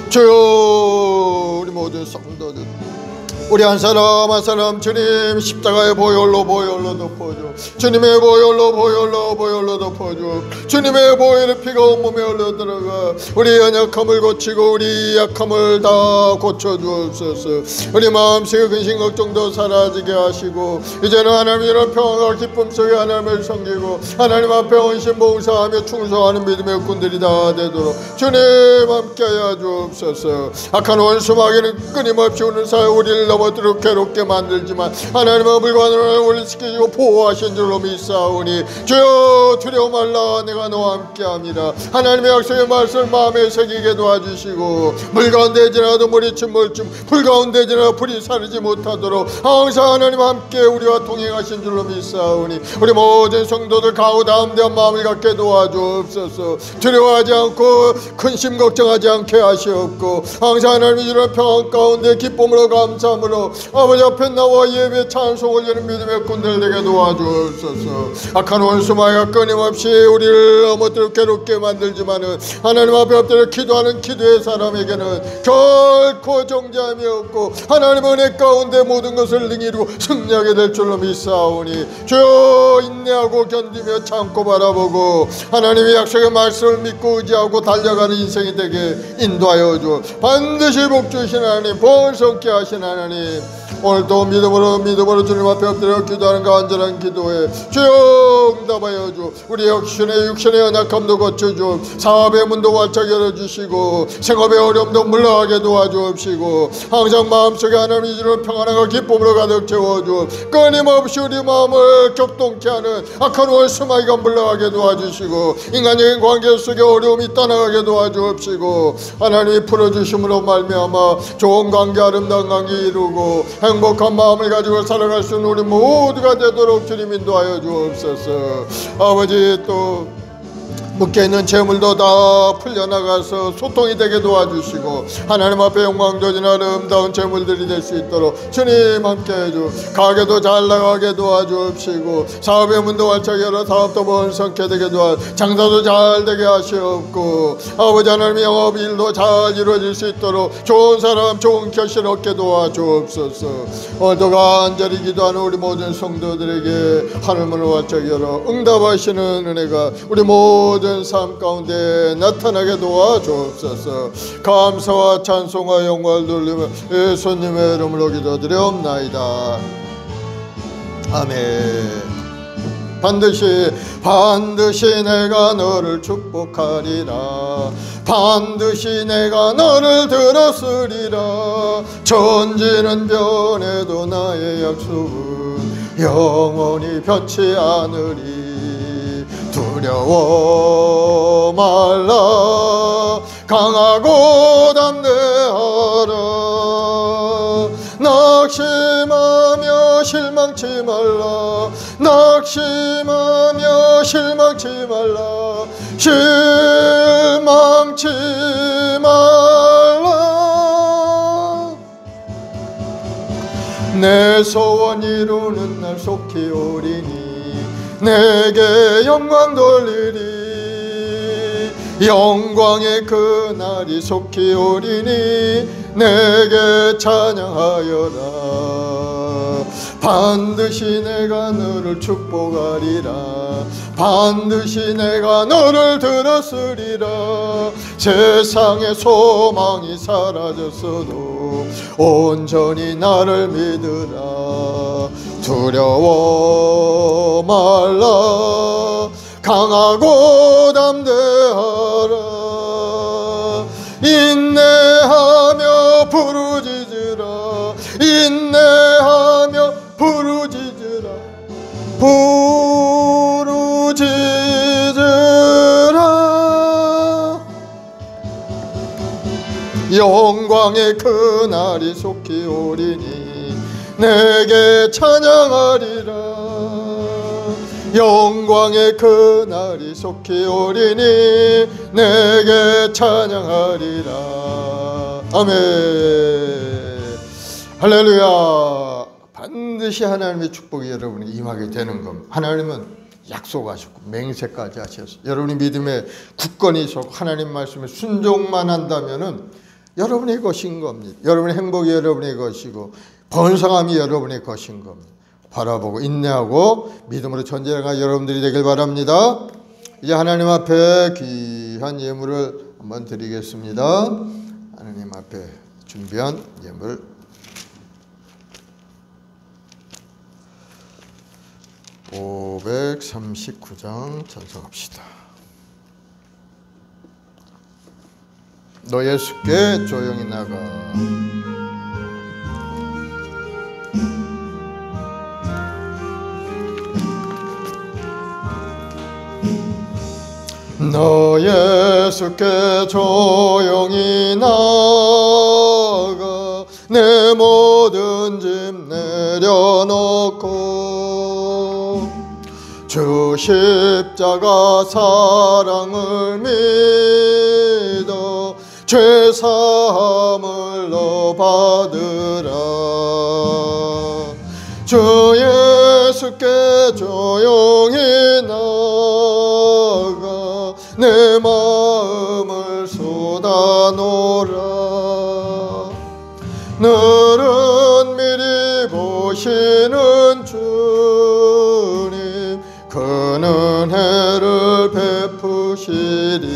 주여 우리 모든 성도들 우리 한 사람 한 사람 주님 십자가의 보혈로 덮어줘, 주님의 보혈로 덮어줘, 주님의 보혈의 피가 온몸에 흘러들어가 우리 연약함을 고치고 우리 약함을 다 고쳐주옵소서. 우리 마음속의 근심 걱정도 사라지게 하시고 이제는 하나님의 이런 평안과 기쁨 속에 하나님을 섬기고 하나님 앞에 헌신 봉사하며 충성하는 믿음의 군들이 다 되도록 주님 함께하여 주옵소서. 악한 원수 마귀는 끊임없이 오는 사이 우리를 넘어뜨려 괴롭게 만들지만 하나님의 물관을 올리시키시고 보호하신 줄로 믿사오니 주여 두려워 말라, 내가 너와 함께함이라. 하나님의 약속의 말씀을 마음에 새기게 도와주시고 물 가운데 지나도 물이 침몰쯤 불 가운데 지나도 불이 사르지 못하도록 항상 하나님 함께 우리와 동행하신 줄로 믿사오니 우리 모든 성도들 가고 다음대한 마음을 갖게 도와주옵소서. 두려워하지 않고 근심 걱정하지 않게 하시옵고 항상 하나님의 이런 평안 가운데 기쁨으로 감사함으로 마음으로 아버지 앞에 나와 예배 찬송 올리는 믿음의 꾼들 되게 도와주옵소서. 악한 원수마귀가 끊임없이 우리를 넘어뜨려 괴롭게 만들지만은 하나님 앞에 엎드려 기도하는 기도의 사람에게는 결코 정죄함이 없고 하나님 은혜 가운데 모든 것을 능히이루고 승리하게 될 줄로 믿사오니 주여 인내하고 견디며 참고 바라보고 하나님의 약속의 말씀을 믿고 의지하고 달려가는 인생이 되게 인도하여 주. 반드시 복주신 하나님, 번성케 하신 하나님, 오늘도 믿음으로 주님 앞에 엎드려 기도하는 간절한 기도에 주여 응답하여 주. 우리 육신의 연약함도 고쳐주. 사업의 문도 활짝 열어주시고 생업의 어려움도 물러가게 도와주옵시고 항상 마음속에 하나님이 주는 평안과 기쁨으로 가득 채워주. 끊임없이 우리 마음을 격동케 하는 악한 원수마귀가 물러가게 도와주시고 인간적인 관계 속에 어려움이 떠나가게 도와주옵시고 하나님이 풀어주심으로 말미암아 좋은 관계, 아름다운 관계 이루고 행복한 마음을 가지고 살아갈 수 있는 우리 모두가 되도록 주님 인도하여 주옵소서. 아버지, 또 묶여있는 재물도 다 풀려나가서 소통이 되게 도와주시고 하나님 앞에 영광 돌리는 아름다운 재물들이 될 수 있도록 주님 함께 해주. 가게도 잘 나가게 도와주옵시고 사업의 문도 활짝 열어 사업도 번성케 되게 장사도 잘 되게 하시옵고 아버지 하나님 영업 일도 잘 이루어질 수 있도록 좋은 사람 좋은 결실 얻게 도와주옵소서. 오늘도 간절히 기도하는 우리 모든 성도들에게 하늘문을 활짝 열어 응답하시는 은혜가 우리 모든 삶 가운데 나타나게 도와주옵소서. 감사와 찬송과 영광을 돌리며 예수님의 이름으로 기도드리옵나이다. 아멘. 반드시 내가 너를 축복하리라. 반드시 내가 너를 들었으리라. 천지는 변해도 나의 약속은 영원히 변치 않으리. 두려워 말라. 강하고 담대하라. 낙심하며 실망치 말라. 낙심하며 실망치 말라. 실망치 말라. 내 소원 이루는 날 속히 오리니 내게 영광 돌리리. 영광의 그날이 속히 오리니 내게 찬양하여라. 반드시 내가 너를 축복하리라. 반드시 내가 너를 들었으리라. 세상의 소망이 사라졌어도 온전히 나를 믿으라. 두려워 말라. 강하고 담대하라. 인내하며 부르짖으라. 인내하며 부르짖으라. 부르짖으라. 영광의 그날이 속히 오리니 내게 찬양하리라. 영광의 그날이 속히 오리니 내게 찬양하리라. 아멘. 할렐루야. 반드시 하나님의 축복이 여러분이 임하게 되는 겁니다. 하나님은 약속하셨고 맹세까지 하셔서 여러분이 믿음에 굳건히 서고 하나님 말씀에 순종만 한다면은 여러분의 것인 겁니다. 여러분의 행복이 여러분의 것이고 번성함이 여러분의 것인 겁니다. 바라보고 인내하고 믿음으로 전진해가 여러분들이 되길 바랍니다. 이제 하나님 앞에 귀한 예물을 한번 드리겠습니다. 하나님 앞에 준비한 예물 (539장) 찬송합시다. 너 예수께 조용히 나가. 너 예수께 조용히 나가. 내 모든 짐 내려놓고 주 십자가 사랑을 믿어 죄사함을 너 받으라. 주 예수께 조용히 나가 내 마음을 쏟아놓으라. 너는 미리 보시는 주님 그 은혜를 베푸시리.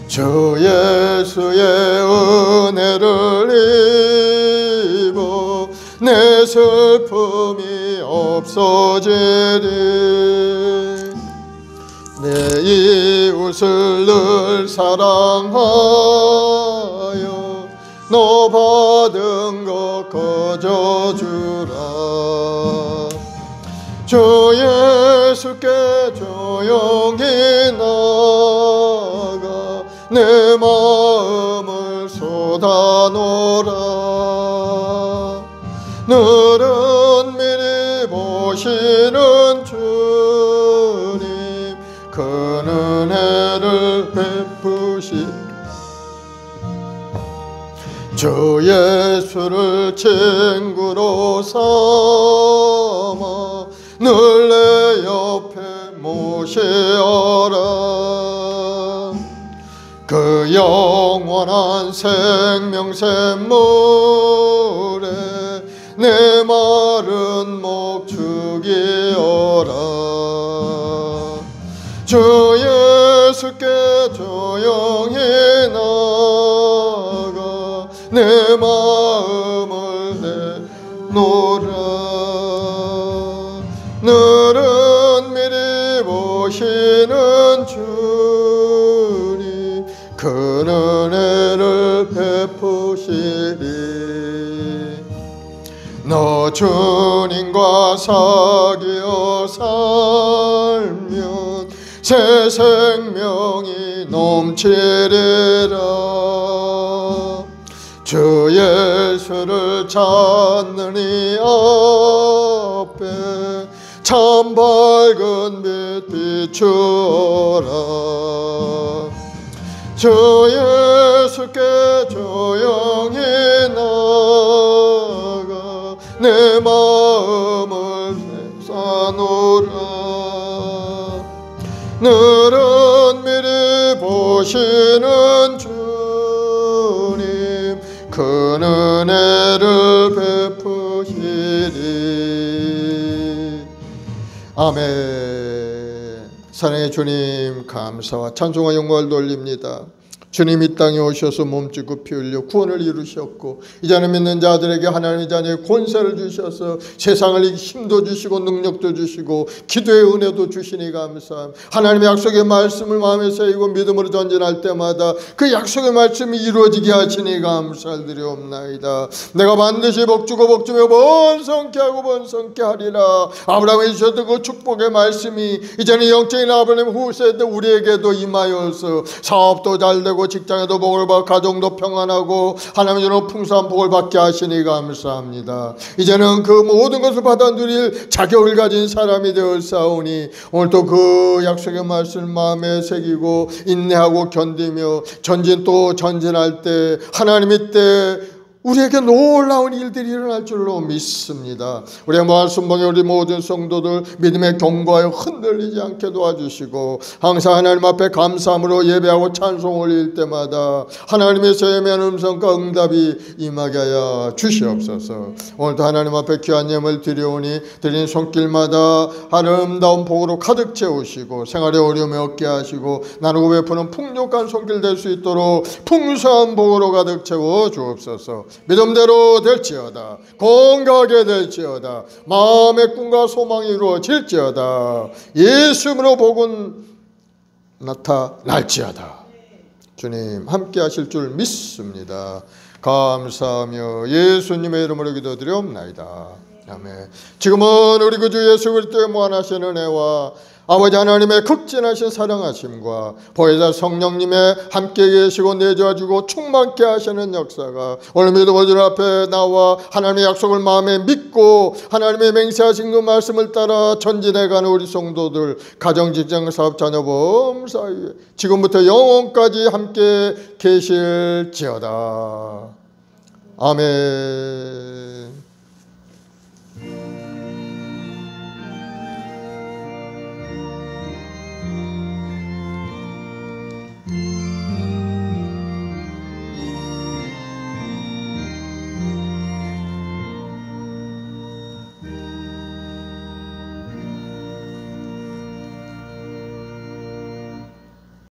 주 예수의 은혜를 입어 내 슬픔이 없어지리. 내 이웃을 늘 사랑하여 너 받은 것 거저 주라. 주 예수께 조용히 나가 내 마음을 쏟아놓으라. 너는 미리 보시는 주님 그 은혜를 베푸시. 주 예수를 친구로 삼아 늘 내 옆에 모시어라. 그 영원한 생명샘물에 내 마른 목 죽이어라. 주 예수께 조용히 나가 내 마음을 내놓으라. 너는 미리 보시는 주님 그 은혜를 베푸시리. 너 주님과 사귀어 살면 새 생명이 넘치리라. 주 예수를 찾는 이 앞에 참 밝은 빛 비추어라. 주 예수께 조용히 나가 내 마음을 내사놓으라. 너는 미리 보시는 주님 그 은혜를 베푸시리. 아멘. 사랑의 주님 감사와 찬송과 영광을 돌립니다. 주님 이 땅에 오셔서 몸짓고 피 흘려 구원을 이루셨고 이제는 믿는 자들에게 하나님의 자녀의 권세를 주셔서 세상을 이기는 힘도 주시고 능력도 주시고 기도의 은혜도 주시니 감사합니다. 하나님의 약속의 말씀을 마음에 새기고 믿음으로 전진할 때마다 그 약속의 말씀이 이루어지게 하시니 감사드리옵나이다. 내가 반드시 복주고 복주며 번성케 하고 번성케 하리라. 아브라함이 주셨던 그 축복의 말씀이 이제는 영적인 아브라함 후세대 우리에게도 임하여서 사업도 잘되고 직장에도 복을 받고 가정도 평안하고 하나님의 주로 풍성한 복을 받게 하시니 감사합니다. 이제는 그 모든 것을 받아 누릴 자격을 가진 사람이 되었사오니 오늘도 그 약속의 말씀을 마음에 새기고 인내하고 견디며 전진할 때 하나님의 때 우리에게 놀라운 일들이 일어날 줄로 믿습니다. 우리의 말씀방에 우리 모든 성도들 믿음의 경고하여 흔들리지 않게 도와주시고 항상 하나님 앞에 감사함으로 예배하고 찬송 올릴 때마다 하나님의 세미한 음성과 응답이 임하게 하여 주시옵소서. 오늘도 하나님 앞에 귀한 예물 드려오니 드린 손길마다 아름다운 복으로 가득 채우시고 생활의 어려움이 없게 하시고 나누고 베푸는 풍족한 손길 될 수 있도록 풍성한 복으로 가득 채워 주옵소서. 믿음대로 될지어다. 건강하게 될지어다. 마음의 꿈과 소망이 이루어질지어다. 예수님으로 복은 나타날지어다. 주님 함께 하실 줄 믿습니다. 감사하며 예수님의 이름으로 기도드리옵나이다. 아멘. 지금은 우리 구주 예수 그리스도의 무한하신 은혜와 아버지 하나님의 극진하신 사랑하심과 보혜사 성령님의 함께 계시고 내주어주고 충만케 하시는 역사가 오늘 믿어보는 앞에 나와 하나님의 약속을 마음에 믿고 하나님의 맹세하신 그 말씀을 따라 전진해가는 우리 성도들 가정, 직장, 사업, 자녀, 범사 위에 지금부터 영원까지 함께 계실지어다. 아멘.